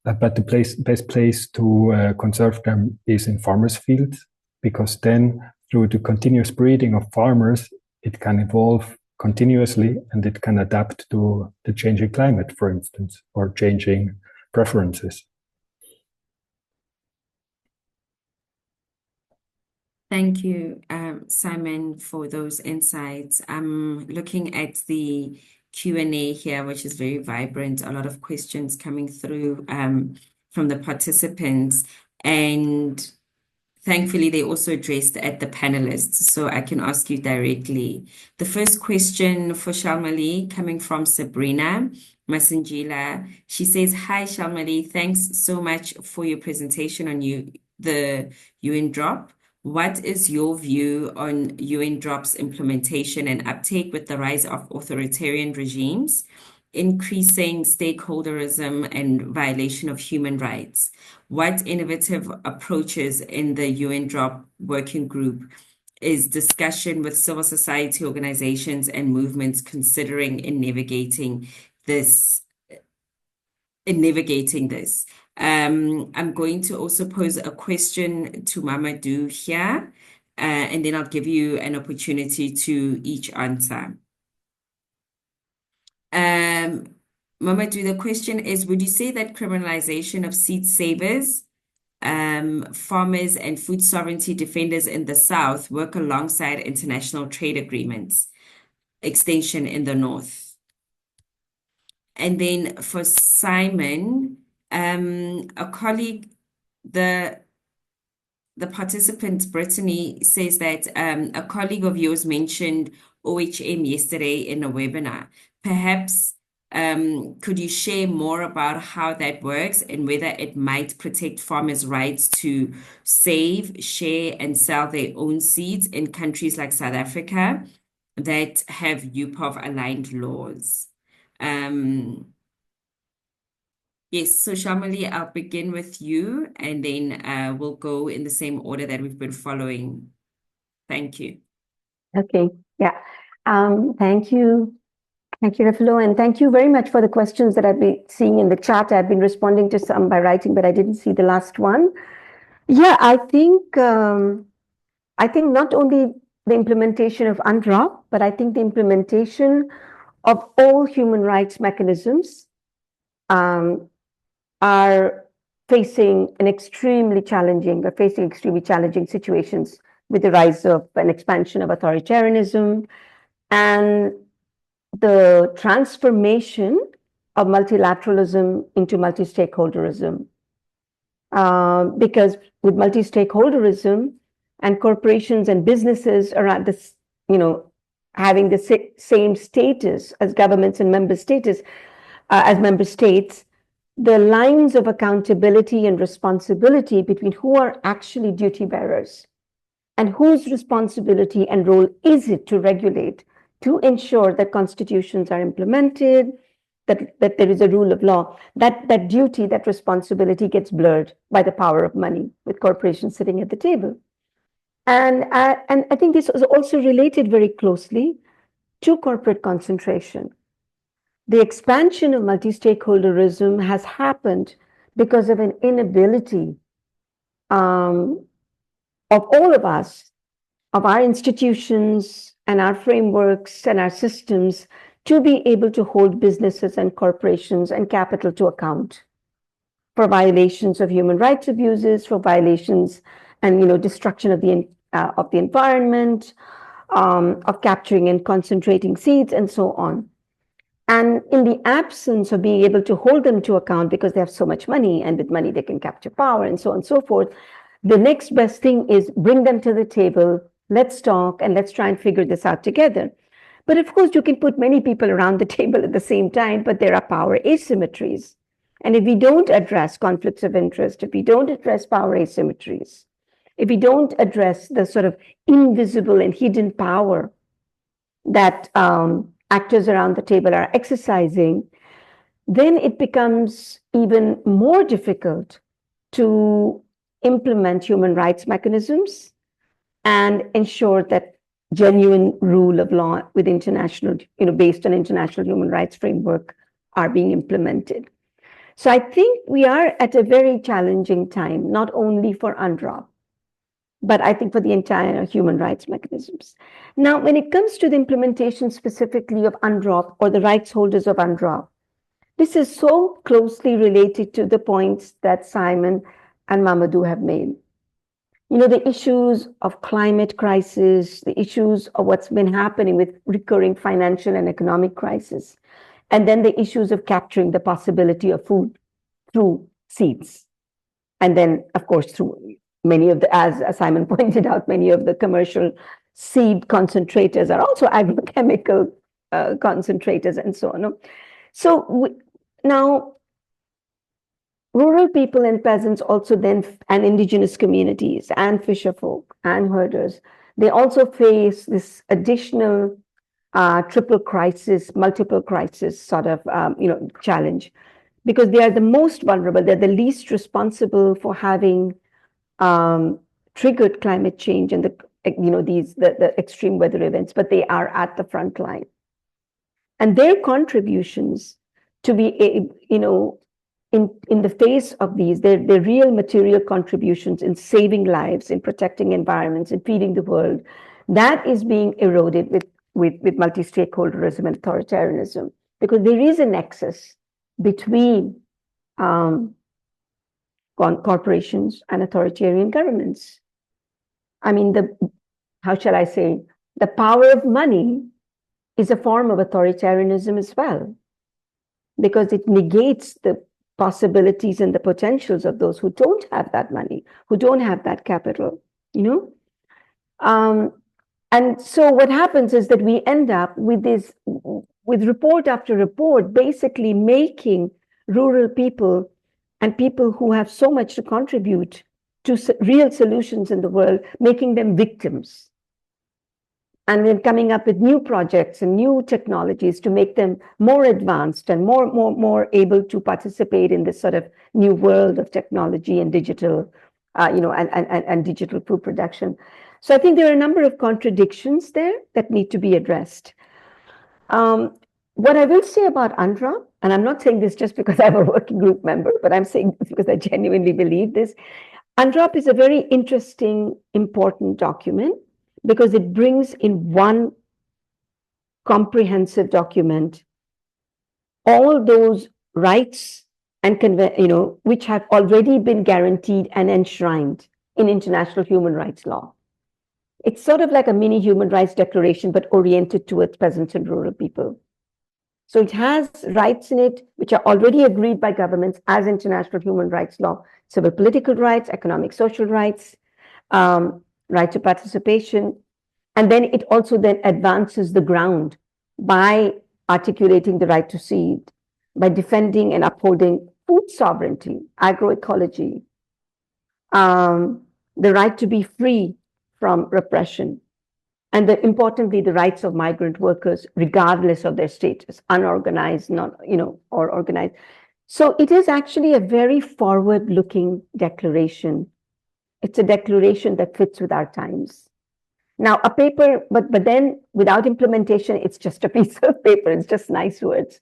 S4: but the best place to conserve them is in farmers' fields, because then through the continuous breeding of farmers, it can evolve continuously and it can adapt to the changing climate, for instance, or changing preferences.
S1: Thank you, Simon, for those insights. I'm looking at the Q&A here, which is very vibrant. A lot of questions coming through from the participants. And thankfully, they also addressed at the panelists, so I can ask you directly. The first question for Shalmali, coming from Sabrina Masangila. She says, "Hi, Shalmali. Thanks so much for your presentation on the UN drop. What is your view on UN drop's implementation and uptake with the rise of authoritarian regimes, increasing stakeholderism and violation of human rights? What innovative approaches in the UN drop working group is discussion with civil society organizations and movements considering in navigating this? I'm going to also pose a question to Mamadou here, and then I'll give you an opportunity to each answer. Mamadou, the question is, would you say that criminalization of seed savers, farmers and food sovereignty defenders in the South work alongside international trade agreements, extension in the North? And then for Simon, a colleague, the participant, Brittany, says that a colleague of yours mentioned OHM yesterday in a webinar. Perhaps could you share more about how that works and whether it might protect farmers' rights to save, share, and sell their own seeds in countries like South Africa that have UPOV-aligned laws? Yes, so Shalmali, I'll begin with you, and then we'll go in the same order that we've been following. Thank you.
S2: Okay, yeah. Thank you, Thank you, Refilo, and thank you very much for the questions that I've been seeing in the chat. I've been responding to some by writing, but I didn't see the last one. Yeah, I think not only the implementation of UNDROP, but I think the implementation of all human rights mechanisms are facing extremely challenging situations with the rise of an expansion of authoritarianism and the transformation of multilateralism into multi-stakeholderism. Because with multi-stakeholderism and corporations and businesses are at this, having the same status as governments and member states, the lines of accountability and responsibility between who are actually duty bearers and whose responsibility and role is it to regulate, to ensure that constitutions are implemented, that there is a rule of law, that duty, that responsibility gets blurred by the power of money with corporations sitting at the table. And I think this is also related very closely to corporate concentration. The expansion of multi-stakeholderism has happened because of an inability of all of us, of our institutions and our frameworks and our systems to be able to hold businesses and corporations and capital to account for violations of human rights abuses, for violations and destruction of the environment, of capturing and concentrating seeds, and so on. And in the absence of being able to hold them to account because they have so much money, and with money they can capture power, and so on and so forth, the next best thing is bring them to the table, let's talk, and let's try and figure this out together. But of course, you can put many people around the table at the same time, but there are power asymmetries. And if we don't address conflicts of interest, if we don't address power asymmetries, if we don't address the sort of invisible and hidden power that actors around the table are exercising, then it becomes even more difficult to implement human rights mechanisms and ensure that genuine rule of law with international, based on international human rights framework are being implemented. So I think we are at a very challenging time, not only for UNDROP, but I think for the entire human rights mechanisms. Now, when it comes to the implementation specifically of UNDROP or the rights holders of UNDROP, this is so closely related to the points that Simon and Mamadou have made. The issues of climate crisis, the issues of what's been happening with recurring financial and economic crisis, and then the issues of capturing the possibility of food through seeds. And then, of course, through many of the, as Simon pointed out, many of the commercial seed concentrators are also agrochemical concentrators and so on. So now, rural people and peasants also then, and indigenous communities and fisherfolk and herders, they also face this additional multiple crisis sort of challenge, because they are the most vulnerable. They're the least responsible for having triggered climate change and the extreme weather events, but they are at the front line. And their contributions to be, in the face of these, their real material contributions in saving lives, in protecting environments, in feeding the world, that is being eroded with multi-stakeholderism and authoritarianism, because there is a nexus between corporations and authoritarian governments. I mean, how shall I say, the power of money is a form of authoritarianism as well, because it negates the possibilities and the potentials of those who don't have that money, who don't have that capital, And so what happens is that we end up with report after report, basically making rural people and people who have so much to contribute to real solutions in the world, making them victims. And then coming up with new projects and new technologies to make them more advanced and more able to participate in this sort of new world of technology and digital, and digital food production. So I think there are a number of contradictions there that need to be addressed. What I will say about UNDROP, and I'm not saying this just because I'm a working group member, but I'm saying this because I genuinely believe this. UNDROP is a very interesting, important document because it brings in one comprehensive document all those rights and which have already been guaranteed and enshrined in international human rights law. It's sort of like a mini human rights declaration, but oriented towards peasants and rural people. So it has rights in it which are already agreed by governments as international human rights law: civil political rights, economic social rights, right to participation. And then it also then advances the ground by articulating the right to seed, by defending and upholding food sovereignty, agroecology, the right to be free from repression, and importantly, the rights of migrant workers, regardless of their status, unorganized, not, or organized. So it is actually a very forward-looking declaration. It's a declaration that fits with our times. Now, a paper, but then without implementation, it's just a piece of paper. It's just nice words.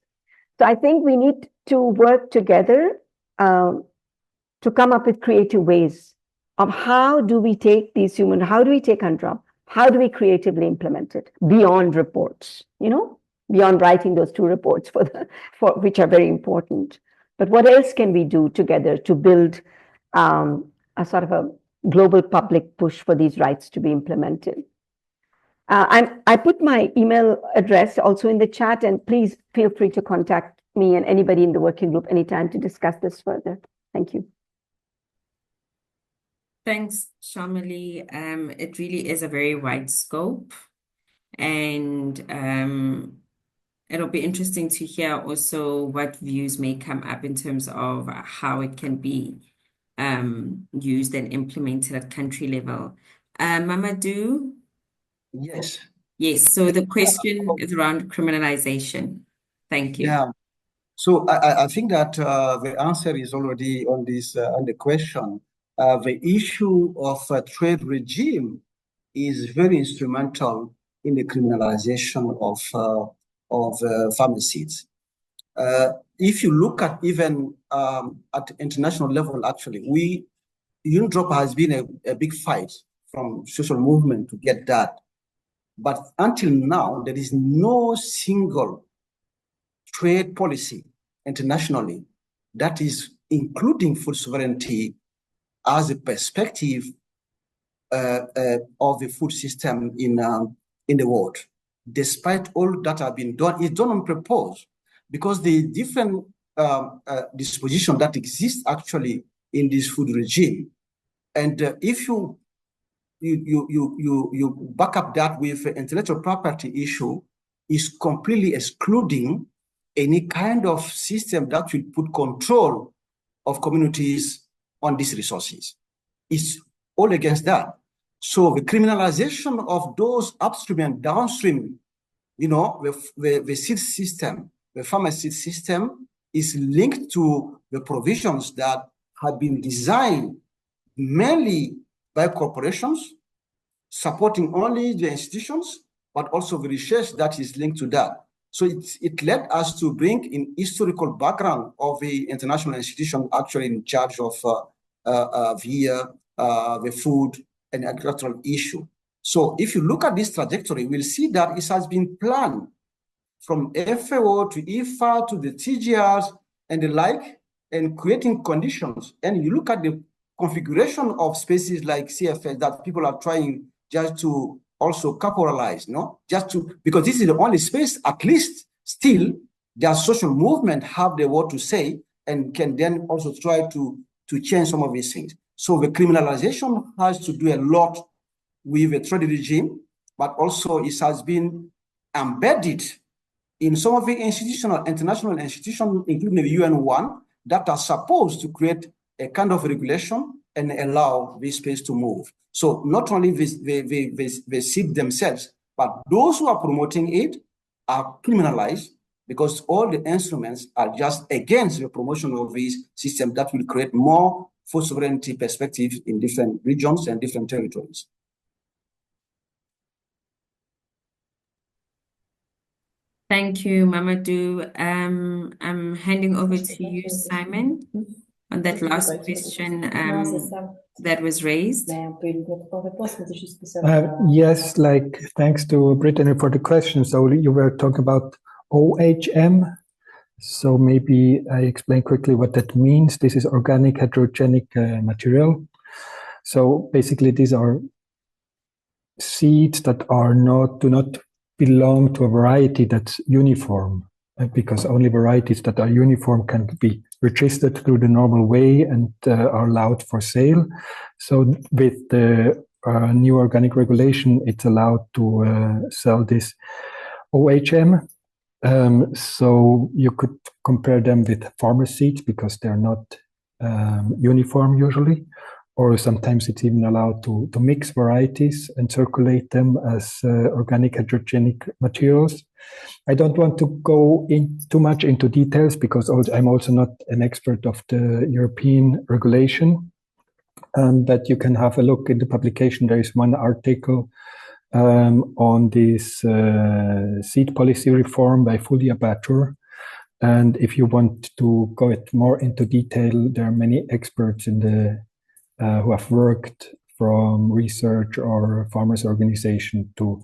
S2: So I think we need to work together to come up with creative ways of how do we take how do we take UNDROP? How do we creatively implement it beyond reports, beyond writing those 2 reports for which are very important? But what else can we do together to build a sort of a global public push for these rights to be implemented? I put my email address also in the chat, and please feel free to contact me and anybody in the working group anytime to discuss this further. Thank you.
S1: Thanks, Shalmali. It really is a very wide scope, and it'll be interesting to hear also what views may come up in terms of how it can be used and implemented at country level. Mamadou?
S3: Yes.
S1: Yes, so the question is around criminalization. Thank you.
S3: Yeah. So I think that the answer is already on this on the question. The issue of trade regime is very instrumental in the criminalization of pharmacies. If you look at even at international level, actually, UNDROP has been a big fight from social movement to get that. But until now, there is no single trade policy internationally that is including food sovereignty as a perspective of the food system in the world. Despite all that have been done, it's done on purpose because the different disposition that exists actually in this food regime. And if you back up that with intellectual property issue, is completely excluding any kind of system that will put control of communities on these resources. It's all against that. So the criminalization of those upstream and downstream, the seed system, the farmer seed system is linked to the provisions that have been designed mainly by corporations, supporting only the institutions, but also the research that is linked to that. So it led us to bring in historical background of the international institution actually in charge of the food and agricultural issue. So if you look at this trajectory, we'll see that it has been planned from FAO to IFA to the TGRs and the like, and creating conditions. And you look at the configuration of spaces like CFS that people are trying just to also capitalize, because this is the only space, at least still, their social movement have the word to say and can then also try to change some of these things. So the criminalization has to do a lot with the trade regime, but also it has been embedded in some of the international institutions, including the UN one, that are supposed to create a kind of regulation and allow this space to move. So not only they seed themselves, but those who are promoting it are criminalized because all the instruments are just against the promotion of this system that will create more food sovereignty perspective in different regions and different territories.
S1: Thank you, Mamadou. I'm handing over to you, Simon, on that last question that was raised.
S4: Yes, like thanks to Brittany for the question. So you were talking about OHM. So maybe I explain quickly what that means. This is organic heterogenic material. So basically these are seeds that do not belong to a variety that's uniform, because only varieties that are uniform can be registered through the normal way and are allowed for sale. So with the new organic regulation, it's allowed to sell this OHM. So you could compare them with farmer seeds because they're not uniform usually, or sometimes it's even allowed to mix varieties and circulate them as organic heterogenic materials. I don't want to go in too much into details because I'm also not an expert of the European regulation, but you can have a look in the publication. There is one article on this seed policy reform by Fulia Batur. And if you want to go more into detail, there are many experts in the who have worked from research or farmers' organization to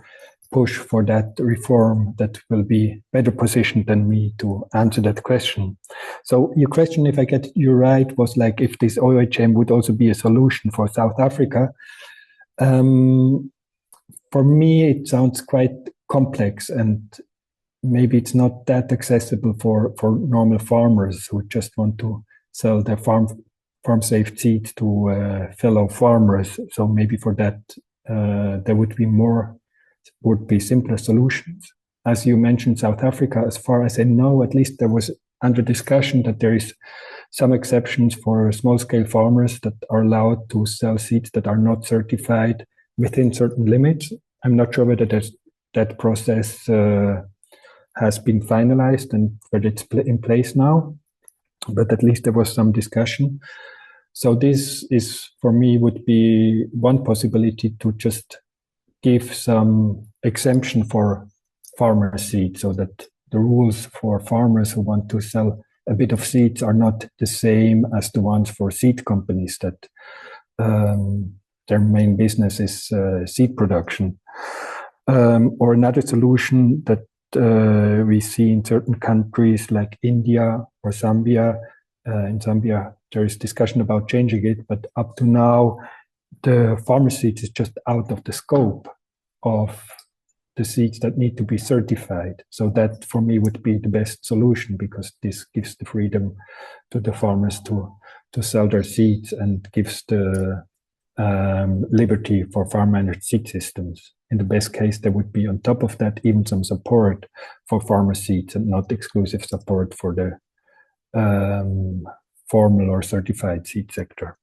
S4: push for that reform that will be better positioned than me to answer that question. So your question, if I get you right, was like if this OHM would also be a solution for South Africa. For me, it sounds quite complex and maybe it's not that accessible for normal farmers who just want to sell their farm safe seeds to fellow farmers. So maybe for that, there would be simpler solutions. As you mentioned, South Africa, as far as I know, at least there was under discussion that there is some exceptions for small-scale farmers that are allowed to sell seeds that are not certified within certain limits. I'm not sure whether that process has been finalized and whether it's in place now, but at least there was some discussion. So this is, for me, would be one possibility to just give some exemption for farmer seeds so that the rules for farmers who want to sell a bit of seeds are not the same as the ones for seed companies that their main business is seed production. Or another solution that we see in certain countries like India or Zambia. In Zambia, there is discussion about changing it, but up to now, the farmer seeds is just out of the scope of the seeds that need to be certified. So that, for me, would be the best solution because this gives the freedom to the farmers to sell their seeds and gives the liberty for farm-managed seed systems. In the best case, there would be on top of that even some support for farmer seeds and not exclusive support for the formal or certified seed sector.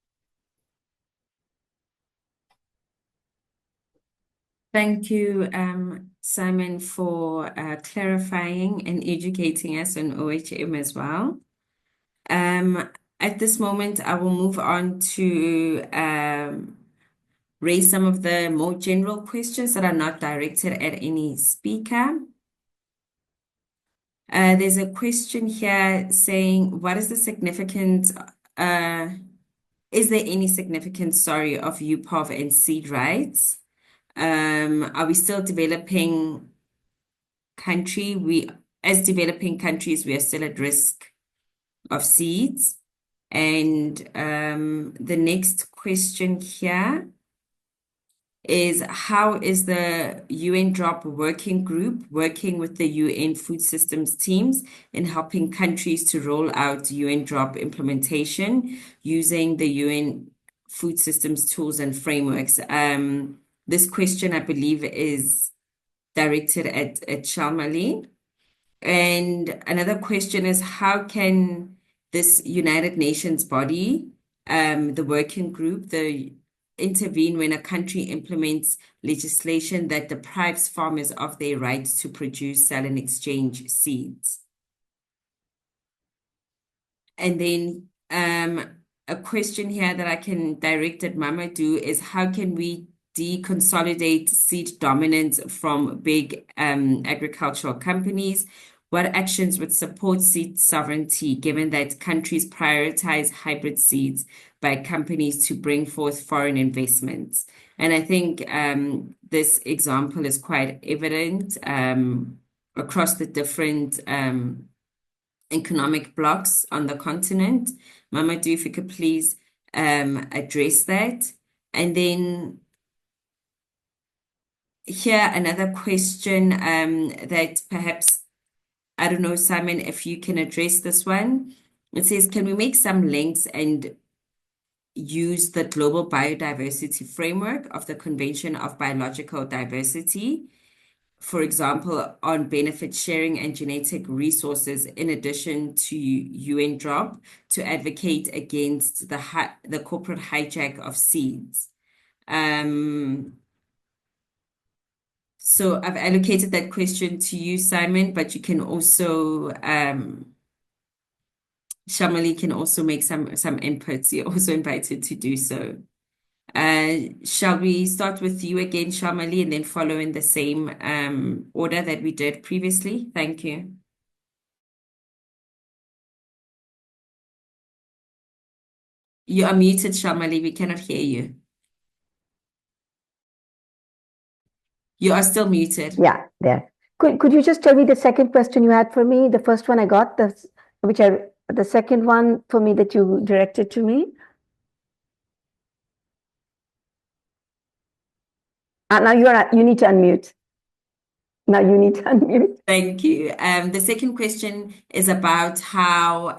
S1: Thank you, Simon, for clarifying and educating us on OHM as well. At this moment, I will move on to raise some of the more general questions that are not directed at any speaker. There's a question here saying, what is the significance, is there any significance, of UPOV and seed rights? Are we still developing country? As developing countries, we are still at risk of seeds. And the next question here is, how is the UN DROP working group working with the UN food systems teams in helping countries to roll out UN DROP implementation using the UN food systems tools and frameworks? This question, I believe, is directed at Shalmali. And another question is, how can this United Nations body, the working group, intervene when a country implements legislation that deprives farmers of their right to produce, sell, and exchange seeds? And then a question here that I can direct at Mamadou is, how can we deconsolidate seed dominance from big agricultural companies? What actions would support seed sovereignty, given that countries prioritize hybrid seeds by companies to bring forth foreign investments? And I think this example is quite evident across the different economic blocks on the continent. Mamadou, if you could please address that. And then here, another question that perhaps, I don't know, Simon, if you can address this one. It says, can we make some links and use the global biodiversity framework of the Convention of Biological Diversity, for example, on benefit sharing and genetic resources, in addition to UNDROP, to advocate against the corporate hijack of seeds? So I've allocated that question to you, Simon, but you can also, Shalmali can also make some inputs. You're also invited to do so. Shall we start with you again, Shalmali, and then follow in the same order that we did previously? Thank you. You are muted, Shalmali. We cannot hear you. You are still muted.
S2: Yeah, there. Could you just tell me the second question you had for me? The first one I got, the second one for me that you directed to me. Now you need to unmute. Now you need to unmute.
S1: Thank you. The second question is about how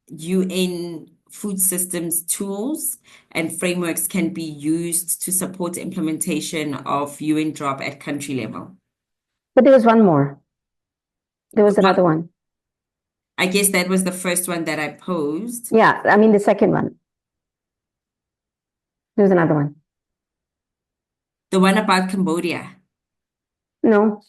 S1: UN food systems tools and frameworks can be used to support implementation of UNDROP at country level.
S2: But there was one more. There was another one.
S1: I guess that was the first one that I posed.
S2: Yeah, I mean the second one. There was another one.
S1: The one about Cambodia.
S2: No.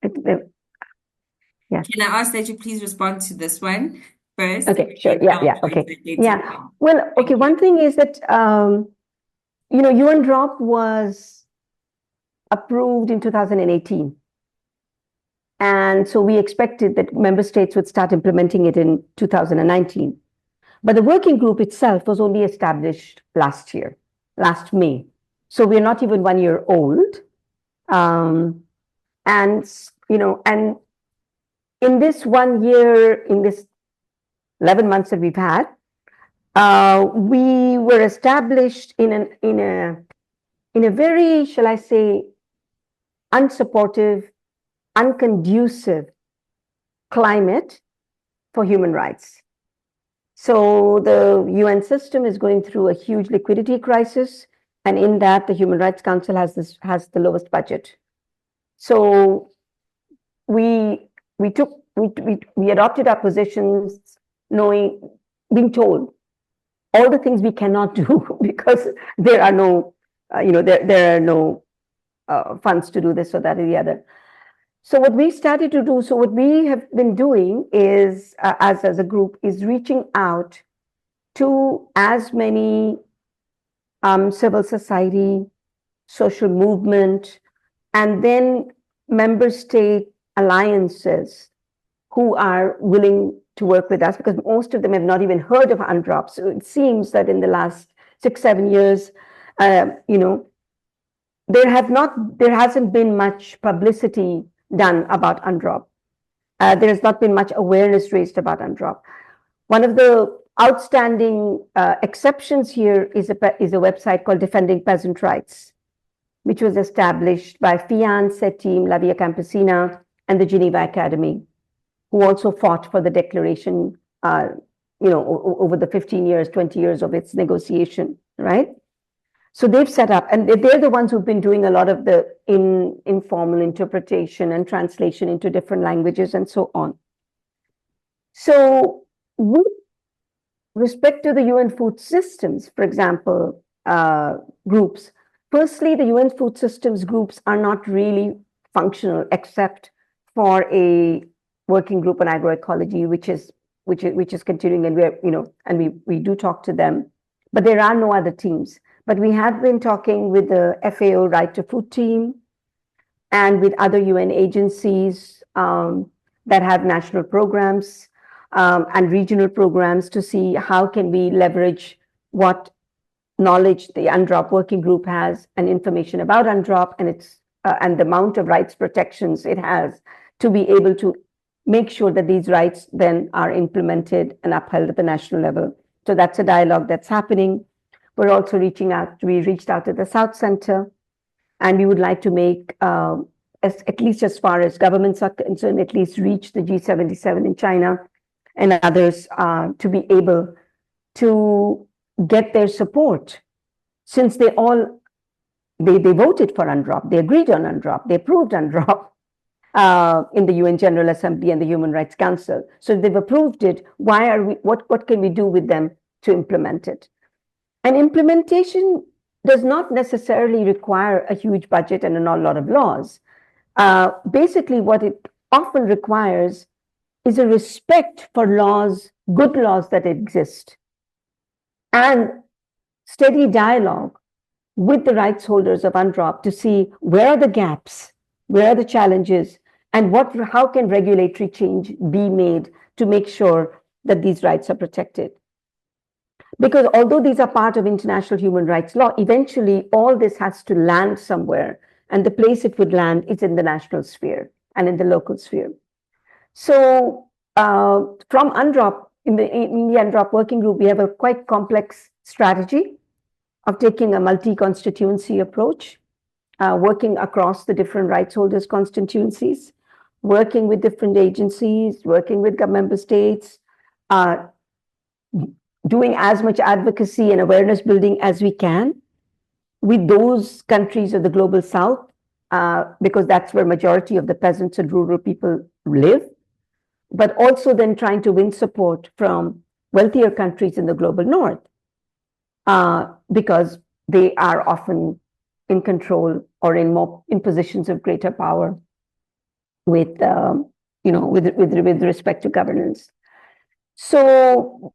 S2: Yeah.
S1: Can I ask that you please respond to this one first?
S2: Okay, sure. Yeah, okay. Yeah. Well, okay, one thing is that, UNDROP was approved in 2018. And so we expected that member states would start implementing it in 2019. But the working group itself was only established last May. So we're not even 1 year old. And in this 1 year, in this 11 months that we've had, we were established in a very, shall I say, unsupportive, unconducive climate for human rights. So the UN system is going through a huge liquidity crisis, and in that, the Human Rights Council has the lowest budget. So we adopted our positions, being told all the things we cannot do because there are no, there are no funds to do this or that or the other. So what we started to do, so what we have been doing is, as a group, is reaching out to as many civil society, social movement, and then member state alliances who are willing to work with us, because most of them have not even heard of UNDROP. So it seems that in the last 6-7 years, there hasn't been much publicity done about UNDROP. There has not been much awareness raised about UNDROP. One of the outstanding exceptions here is a website called Defending Peasant Rights, which was established by FIAN, SETIM, La Via Campesina, and the Geneva Academy, who also fought for the declaration, over the 15 years, 20 years of its negotiation, right? So they've set up, and they're the ones who've been doing a lot of the informal interpretation and translation into different languages and so on. So with respect to the UN food systems, for example, groups, firstly, the UN food systems groups are not really functional except for a working group on agroecology, which is continuing, and we do talk to them, but there are no other teams. But we have been talking with the FAO Right to Food team and with other UN agencies that have national programs and regional programs to see how can we leverage what knowledge the UNDROP working group has and information about UNDROP and its and the amount of rights protections it has to be able to make sure that these rights then are implemented and upheld at the national level. So that's a dialogue that's happening. We're also reaching out, we reached out to the South Center, and we would like to make, at least as far as governments are concerned, at least reach the G77 in China and others to be able to get their support, since they voted for UNDROP, they agreed on UNDROP, they approved UNDROP in the UN General Assembly and the Human Rights Council. So they've approved it. What can we do with them to implement it? And implementation does not necessarily require a huge budget and a lot of laws. Basically, what it often requires is a respect for laws, good laws that exist, and steady dialogue with the rights holders of UNDROP to see where are the gaps, where are the challenges, and how can regulatory change be made to make sure that these rights are protected. Because although these are part of international human rights law, eventually all this has to land somewhere, and the place it would land is in the national sphere and in the local sphere. So from UNDROP, in the UNDROP working group, we have a quite complex strategy of taking a multi-constituency approach, working across the different rights holders' constituencies, working with different agencies, working with member states, doing as much advocacy and awareness building as we can with those countries of the global south, because that's where majority of the peasants and rural people live, but also then trying to win support from wealthier countries in the global north, because they are often in control or in positions of greater power with respect to governance. So,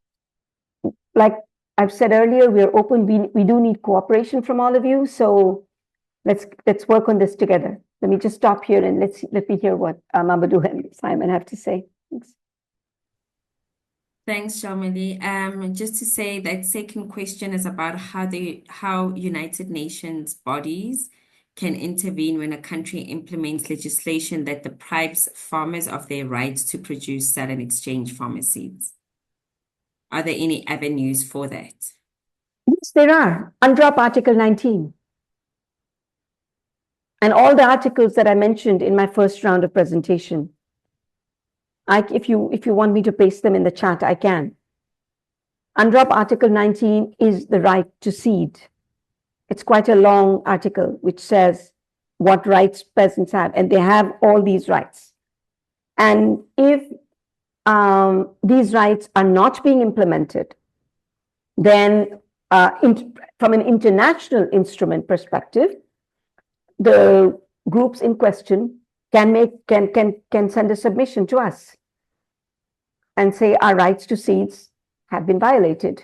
S2: like I've said earlier, we are open. We do need cooperation from all of you. So let's work on this together. Let me just stop here and let me hear what Mamadou and Simon have to say. Thanks.
S1: Thanks, Shalmali. Just to say that second question is about how United Nations bodies can intervene when a country implements legislation that deprives farmers of their rights to produce, sell, and exchange farmer seeds. Are there any avenues for that?
S2: Yes, there are. UNDROP Article 19. And all the articles that I mentioned in my first round of presentation. If you want me to paste them in the chat, I can. UNDROP Article 19 is the right to seed. It's quite a long article which says what rights peasants have, and they have all these rights. And if these rights are not being implemented, then from an international instrument perspective, the groups in question can send a submission to us and say our rights to seeds have been violated.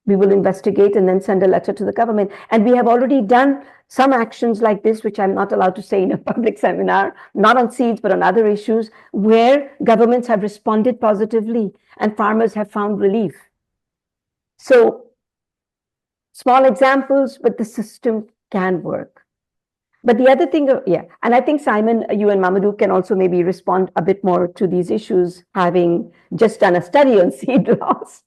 S2: We will investigate and then send a letter to the government. And we have already done some actions like this, which I'm not allowed to say in a public seminar, not on seeds, but on other issues, where governments have responded positively and farmers have found relief. So small examples, but the system can work. But the other thing, and I think Simon, you and Mamadou can also maybe respond a bit more to these issues, having just done a study on seed laws.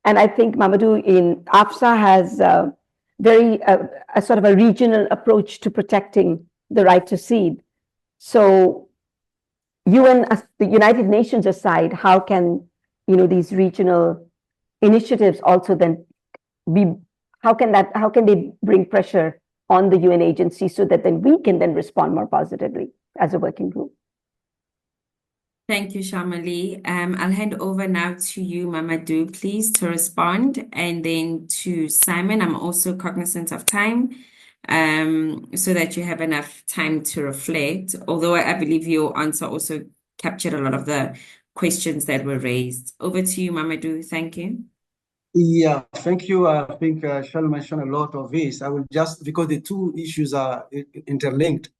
S2: And I think Mamadou in AFSA has a sort of a regional approach to protecting the right to seed. So the United Nations aside, how can these regional initiatives also then how can they bring pressure on the UN agency so that then we can then respond more positively as a working group?
S1: Thank you, Shalmali. I'll hand over now to you, Mamadou, please, to respond, and then to Simon. I'm also cognizant of time, so that you have enough time to reflect, although I believe your answer also captured a lot of the questions that were raised. Over to you, Mamadou. Thank you.
S3: Yeah, thank you. I think Shal mentioned a lot of this. I will just, because the two issues are interlinked,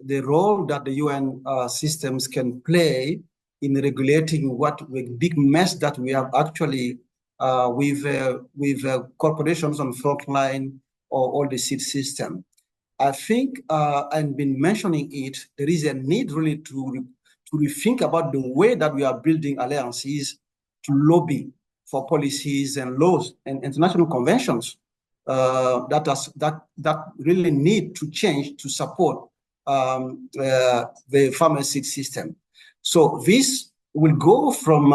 S3: the role that the UN systems can play in regulating what the big mess that we have actually with corporations on front line or all the seed system. I think, I've been mentioning it, there is a need really to rethink about the way that we are building alliances to lobby for policies and laws and international conventions that really need to change to support the farmer seed system. So this will go from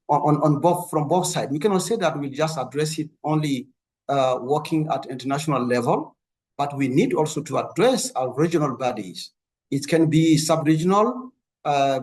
S3: from both sides. We cannot say that we just address it only working at international level, but we need also to address our regional bodies. It can be sub-regional,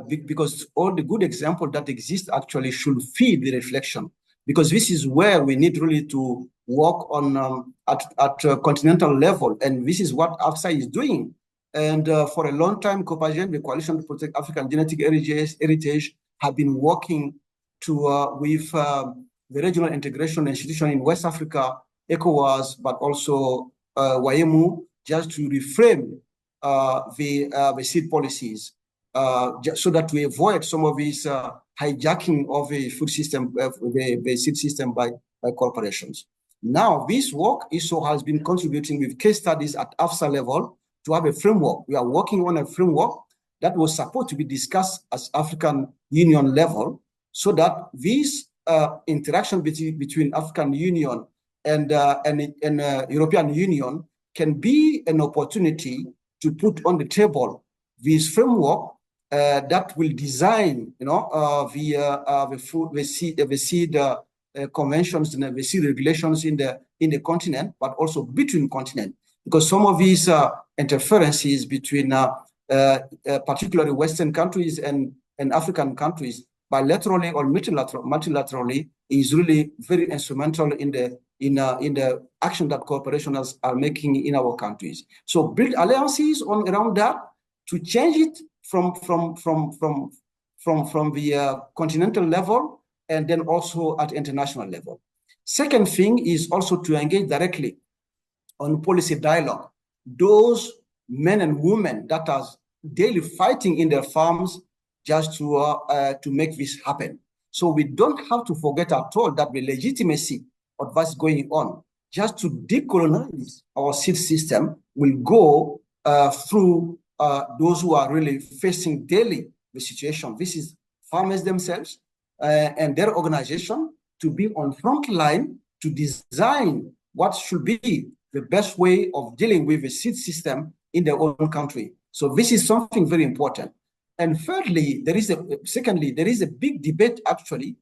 S3: because all the good examples that exist actually should feed the reflection, because this is where we need really to work on at a continental level, and this is what AFSA is doing. And for a long time, COPAGEN, the Coalition to Protect African Genetic Heritage, have been working to with the regional integration institution in West Africa, ECOWAS, but also WAEMU, just to reframe the seed policies, so that we avoid some of these hijacking of the food system, the seed system by corporations. Now, this work has been contributing with case studies at AFSA level to have a framework. We are working on a framework that was supposed to be discussed at African Union level, so that this interaction between African Union and European Union can be an opportunity to put on the table this framework that will design, the seed conventions and the seed regulations in the continent, but also between continents, because some of these interferences between particularly Western countries and African countries, bilaterally or multilaterally, is really very instrumental in the action that corporations are making in our countries. So build alliances around that to change it from the continental level, and then also at international level. Second thing is also to engage directly on policy dialogue. Those men and women that are daily fighting in their farms just to make this happen. So we don't have to forget at all that the legitimacy of what's going on, just to decolonize our seed system, will go through those who are really facing daily the situation. This is farmers themselves and their organization, to be on front line to design what should be the best way of dealing with the seed system in their own country. So this is something very important. And thirdly, there is a big debate actually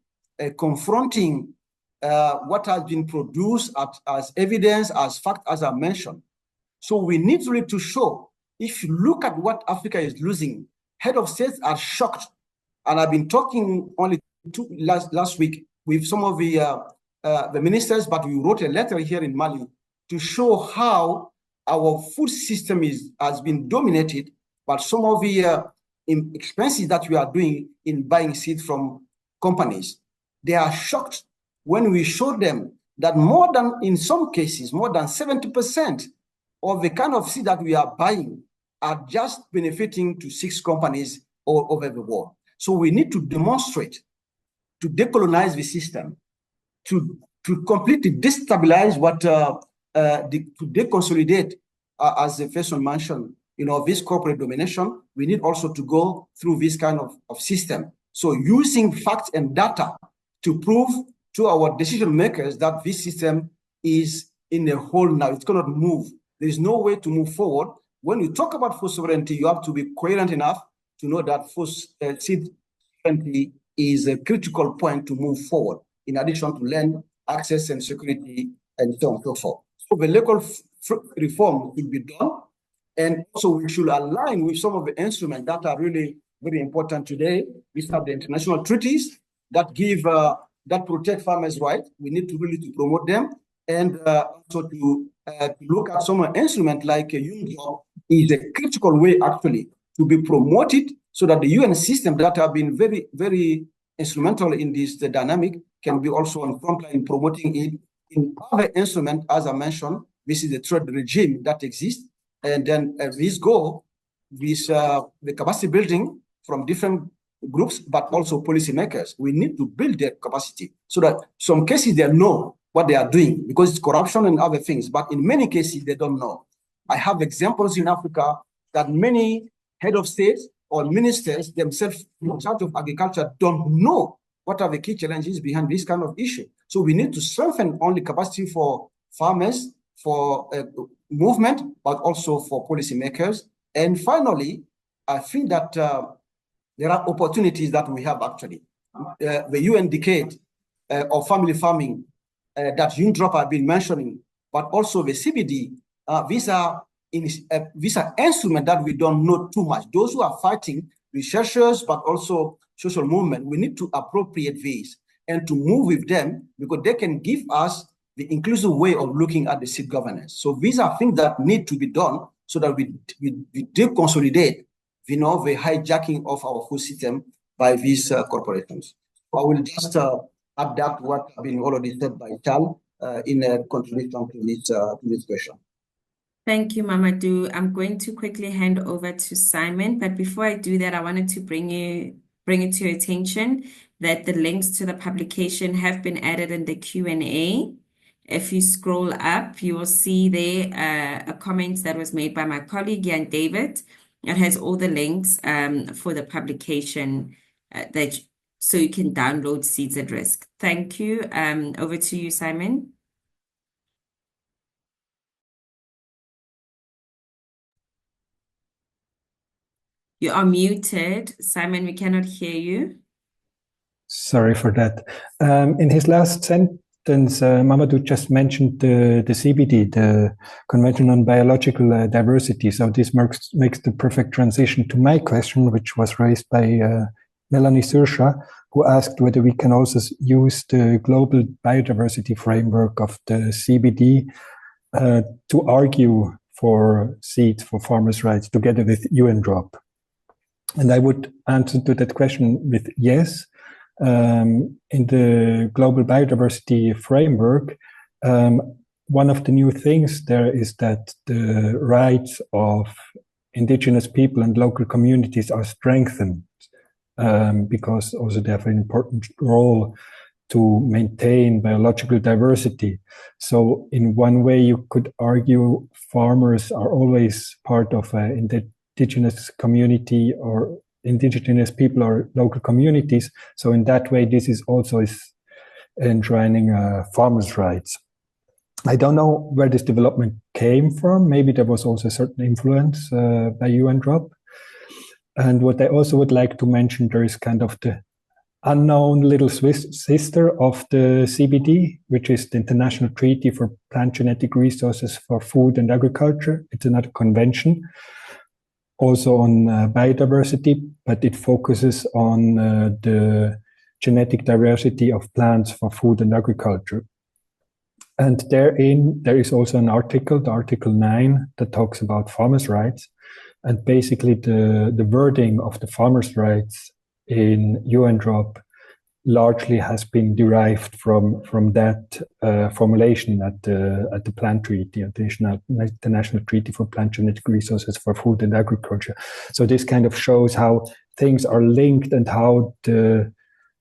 S3: confronting what has been produced as evidence, as fact, as I mentioned. So we need really to show, if you look at what Africa is losing, head of states are shocked. And I've been talking only last week with some of the ministers, but we wrote a letter here in Mali to show how our food system has been dominated by some of the expenses that we are doing in buying seed from companies. They are shocked when we show them that in some cases, more than 70% of the kind of seed that we are buying are just benefiting to 6 companies all over the world. So we need to demonstrate, to decolonize the system, to completely destabilize to deconsolidate, as the first one mentioned, this corporate domination. We need also to go through this kind of system. So using facts and data to prove to our decision makers that this system is in a hole now. It cannot move. There is no way to move forward. When you talk about food sovereignty, you have to be coherent enough to know that food seed sovereignty is a critical point to move forward, in addition to land access and security and so on and so forth. So the local reform will be done. And also we should align with some of the instruments that are really very important today. We have the international treaties that give, that protect farmers' rights. We need to really promote them, and also to look at some instruments like UNGLO is a critical way actually to be promoted, so that the UN system that have been very, very instrumental in this dynamic can be also on frontline promoting it in other instruments, as I mentioned. This is the trade regime that exists, and then this go with the capacity building from different groups, but also policymakers. We need to build their capacity so that some cases they know what they are doing because it's corruption and other things, but in many cases they don't know. I have examples in Africa that many head of states or ministers themselves in charge of agriculture don't know what are the key challenges behind this kind of issue. So we need to strengthen only capacity for farmers, for movement, but also for policymakers. And finally, I think that there are opportunities that we have actually. The UN decade of family farming that UNDROP have been mentioning, but also the CBD, these are instruments that we don't know too much. Those who are fighting, researchers, but also social movement, we need to appropriate these and to move with them because they can give us the inclusive way of looking at the seed governance. So these are things that need to be done so that we deconsolidate, the hijacking of our food system by these corporations. I will just adapt what has been already said by Tal in a contribution to this question.
S1: Thank you, Mamadou. I'm going to quickly hand over to Simon, but before I do that, I wanted to bring it to your attention that the links to the publication have been added in the Q&A. If you scroll up, you will see there a comment that was made by my colleague, Jan David. It has all the links for the publication so you can download Seeds at Risk. Thank you. Over to you, Simon. You are muted. Simon, we cannot hear you.
S4: Sorry for that. In his last sentence, Mamadou just mentioned the CBD, the Convention on Biological Diversity. So this makes the perfect transition to my question, which was raised by Melanie Sursha, who asked whether we can also use the global biodiversity framework of the CBD to argue for seeds for farmers' rights together with UNDROP. And I would answer to that question with yes. In the global biodiversity framework, one of the new things there is that the rights of indigenous people and local communities are strengthened because also they have an important role to maintain biological diversity. So in one way, you could argue farmers are always part of an indigenous community or indigenous people or local communities. So in that way, this is also enshrining farmers' rights. I don't know where this development came from. Maybe there was also a certain influence by UNDROP. And what I also would like to mention, there is kind of the unknown little Swiss sister of the CBD, which is the International Treaty for Plant Genetic Resources for Food and Agriculture. It's another convention, also on biodiversity, but it focuses on the genetic diversity of plants for food and agriculture. And therein, there is also an article, the Article 9, that talks about farmers' rights. And basically the wording of the farmers' rights in UNDROP largely has been derived from that formulation at the Plant Treaty, at the International Treaty for Plant Genetic Resources for Food and Agriculture. So this kind of shows how things are linked and how the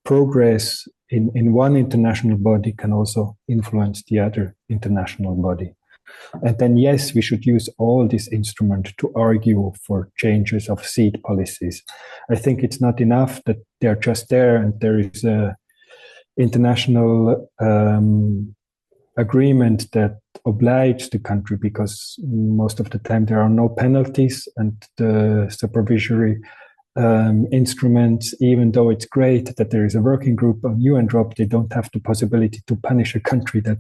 S4: progress in one international body can also influence the other international body. And then, yes, we should use all this instrument to argue for changes of seed policies. I think it's not enough that they're just there and there is a international agreement that obliges the country, because most of the time there are no penalties, and the supervisory instruments, even though it's great that there is a working group on UNDROP, they don't have the possibility to punish a country that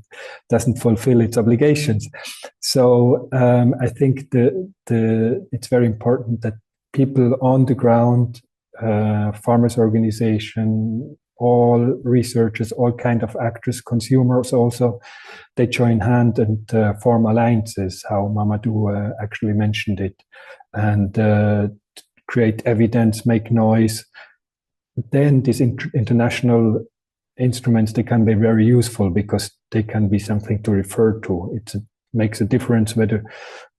S4: doesn't fulfill its obligations. So I think it's very important that people on the ground, farmers' organization, all researchers, all kind of actors, consumers also, they join hand and form alliances, how Mamadou actually mentioned it, and create evidence, make noise, then these international instruments, they can be very useful because they can be something to refer to. It makes a difference whether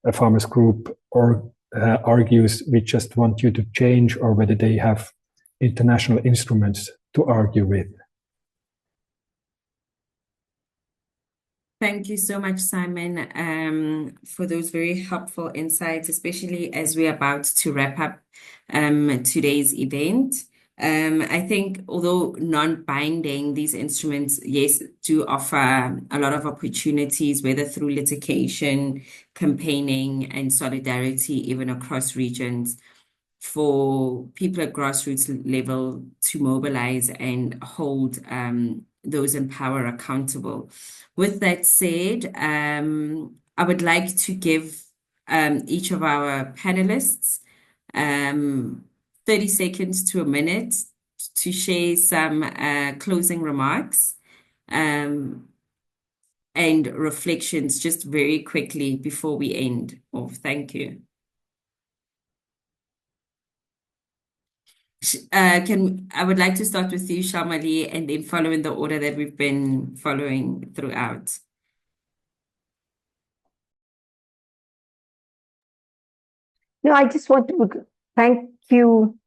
S4: a farmers group or argues we just want you to change, or whether they have international instruments to argue with.
S1: Thank you so much, Simon, for those very helpful insights, especially as we're about to wrap up today's event. I think although non-binding, these instruments, yes, do offer a lot of opportunities, whether through litigation, campaigning, and solidarity, even across regions, for people at grassroots level to mobilize and hold those in power accountable. With that said, I would like to give each of our panelists 30 seconds to a minute to share some closing remarks and reflections just very quickly before we end off. Thank you. I would like to start with you, Shalmali, and then follow in the order that we've been following throughout.
S2: No, I just want to thank you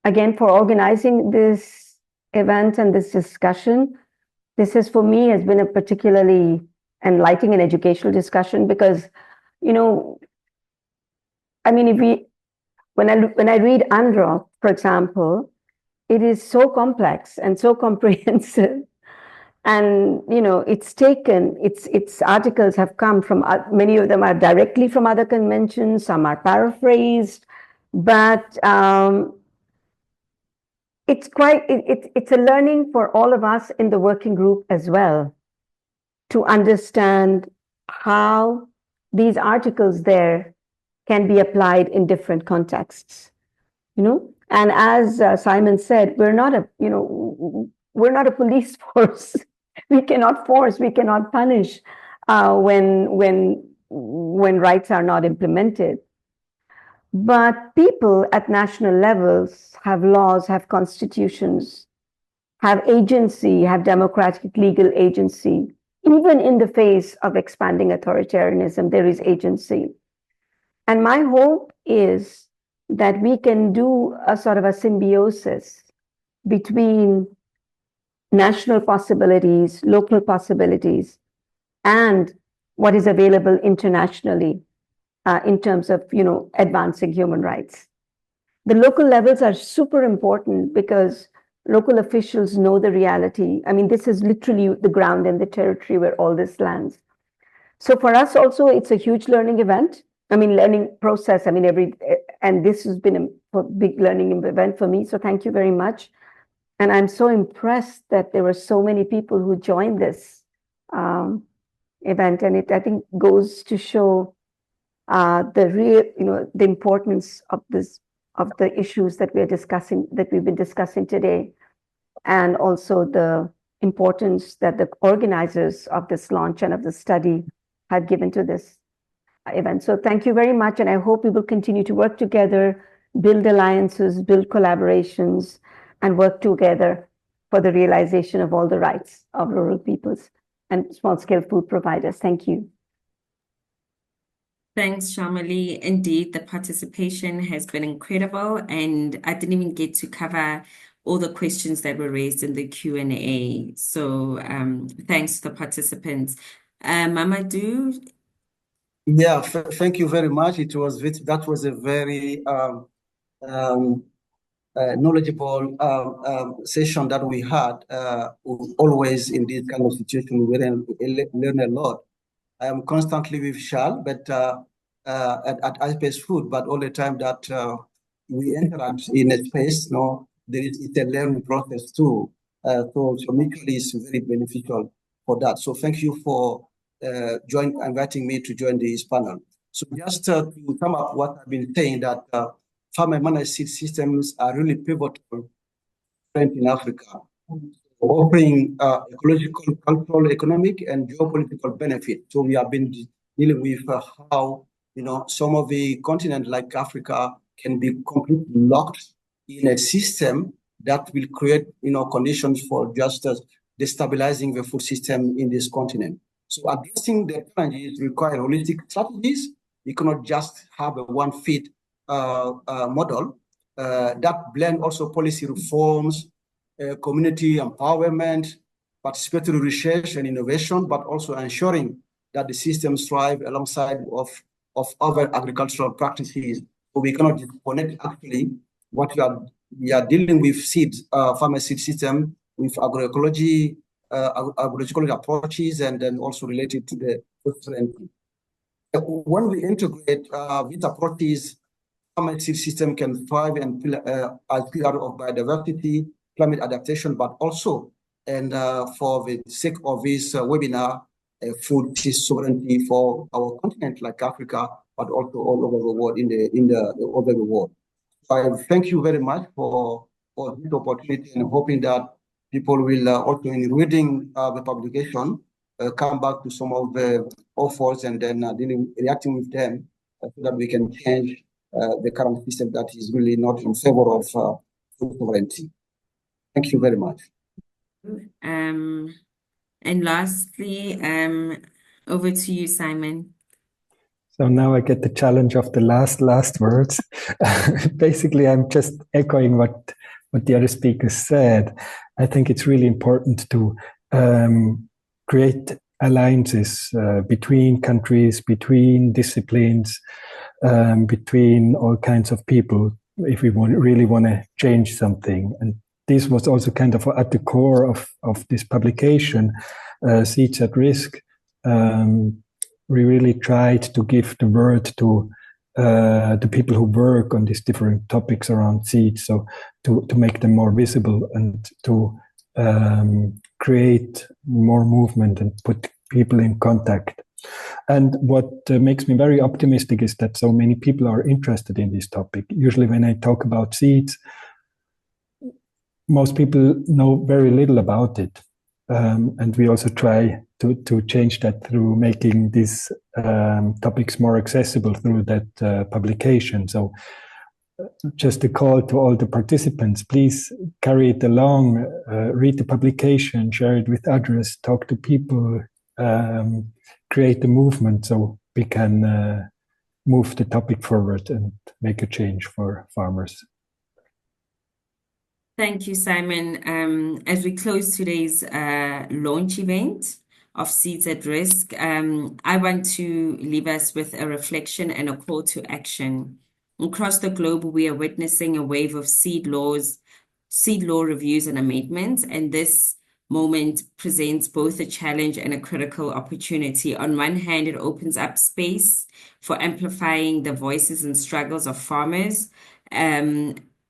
S2: again for organizing this event and this discussion. This has, for me, has been a particularly enlightening and educational discussion because, you know, I mean, when I read UNDROP, for example, it is so complex and so comprehensive. And, you know, its articles have come from, many of them are directly from other conventions, some are paraphrased, but it's a learning for all of us in the working group as well, to understand how these articles there can be applied in different contexts, you know. And as Simon said, we're not a police force. We cannot force, we cannot punish when rights are not implemented. But people at national levels have laws, have constitutions, have agency, have democratic legal agency. Even in the face of expanding authoritarianism, there is agency. And my hope is that we can do a sort of a symbiosis between national possibilities, local possibilities, and what is available internationally in terms of, you know, advancing human rights. The local levels are super important because local officials know the reality. I mean, this is literally the ground and the territory where all this lands. So for us also, it's a huge learning event. I mean, learning process. I mean, and this has been a big learning event for me. So thank you very much. And I'm so impressed that there were so many people who joined this event. And it, I think, goes to show the importance of the issues that we've been discussing today, and also the importance that the organizers of this launch and of the study have given to this event. So thank you very much, and I hope we will continue to work together, build alliances, build collaborations, and work together for the realization of all the rights of rural peoples and small-scale food providers. Thank you.
S1: Thanks, Shalmali. Indeed, the participation has been incredible, and I didn't even get to cover all the questions that were raised in the Q&A. So thanks to the participants. Mamadou?
S3: Yeah, thank you very much. That was a very knowledgeable session that we had. Always in this kind of situation, we learn a lot. I am constantly with Shal, but at iSpace Food, but all the time that we interact in a space, it's a learning process too. So mutually is very beneficial for that. So thank you for inviting me to join this panel. So just to sum up what I've been saying, that farm and managed seed systems are really pivotal in Africa, offering ecological, cultural, economic, and geopolitical benefit. So we have been dealing with how some of the continent like Africa can be completely locked in a system that will create, conditions for just destabilizing the food system in this continent. So addressing the challenges require holistic strategies. You cannot just have a one-feed model that blend also policy reforms, community empowerment, participatory research and innovation, but also ensuring that the systems thrive alongside of other agricultural practices. So we cannot disconnect actually what we are dealing with farmer seed system with agroecology, agroecological approaches, and then also related to the food sovereignty. When we integrate these approaches, farmer seed system can thrive and as pillar of biodiversity, climate adaptation, but also, and for the sake of this webinar, food sovereignty for our continent like Africa, but also all over the world over the world. So I thank you very much for this opportunity, and hoping that people will also, in reading the publication, come back to some of the offers and then reacting with them so that we can change the current system that is really not in favor of food sovereignty. Thank you very much.
S1: And lastly, over to you, Simon.
S4: So now I get the challenge of the last words. Basically, I'm just echoing what the other speakers said. I think it's really important to create alliances between countries, between disciplines, between all kinds of people if we really want to change something. And this was also kind of at the core of this publication, Seeds at Risk. We really tried to give the word to the people who work on these different topics around seeds, so to make them more visible and to create more movement and put people in contact. And what makes me very optimistic is that so many people are interested in this topic. Usually when I talk about seeds, most people know very little about it. And we also try to change that through making these topics more accessible through that publication. So just a call to all the participants, please carry it along, read the publication, share it with others, talk to people, create a movement so we can move the topic forward and make a change for farmers.
S1: Thank you, Simon. As we close today's launch event of Seeds at Risk, I want to leave us with a reflection and a call to action. Across the globe, we are witnessing a wave of seed law reviews and amendments, and this moment presents both a challenge and a critical opportunity. On one hand, it opens up space for amplifying the voices and struggles of farmers.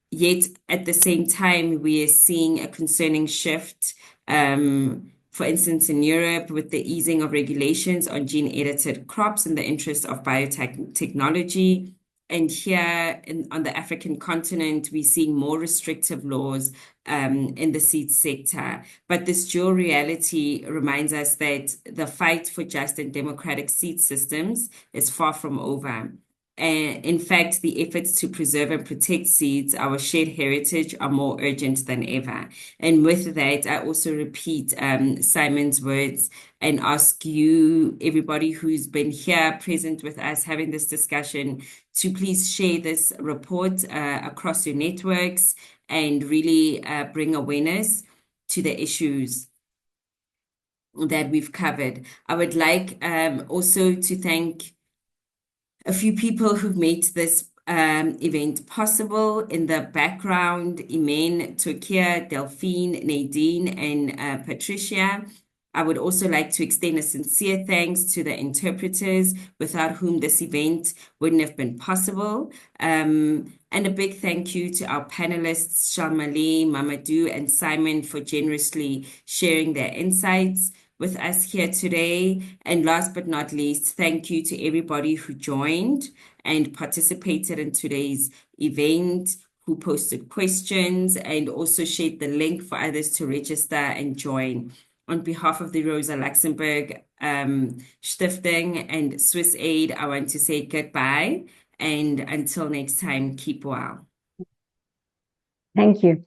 S1: Yet at the same time, we are seeing a concerning shift, for instance, in Europe, with the easing of regulations on gene-edited crops in the interest of biotechnology. And here on the African continent, we're seeing more restrictive laws in the seed sector. But this dual reality reminds us that the fight for just and democratic seed systems is far from over. In fact, the efforts to preserve and protect seeds, our shared heritage, are more urgent than ever. And with that, I also repeat Simon's words and ask you, everybody who's been here present with us having this discussion, to please share this report across your networks and really bring awareness to the issues that we've covered. I would like also to thank a few people who've made this event possible. In the background, Imen, Tokia, Delphine, Nadine, and Patricia. I would also like to extend a sincere thanks to the interpreters, without whom this event wouldn't have been possible. And a big thank you to our panelists, Shalmali, Mamadou, and Simon, for generously sharing their insights with us here today. And last but not least, thank you to everybody who joined and participated in today's event, who posted questions and also shared the link for others to register and join. On behalf of the Rosa Luxemburg Stiftung and SWISSAID, I want to say goodbye, and until next time, keep well.
S2: Thank you.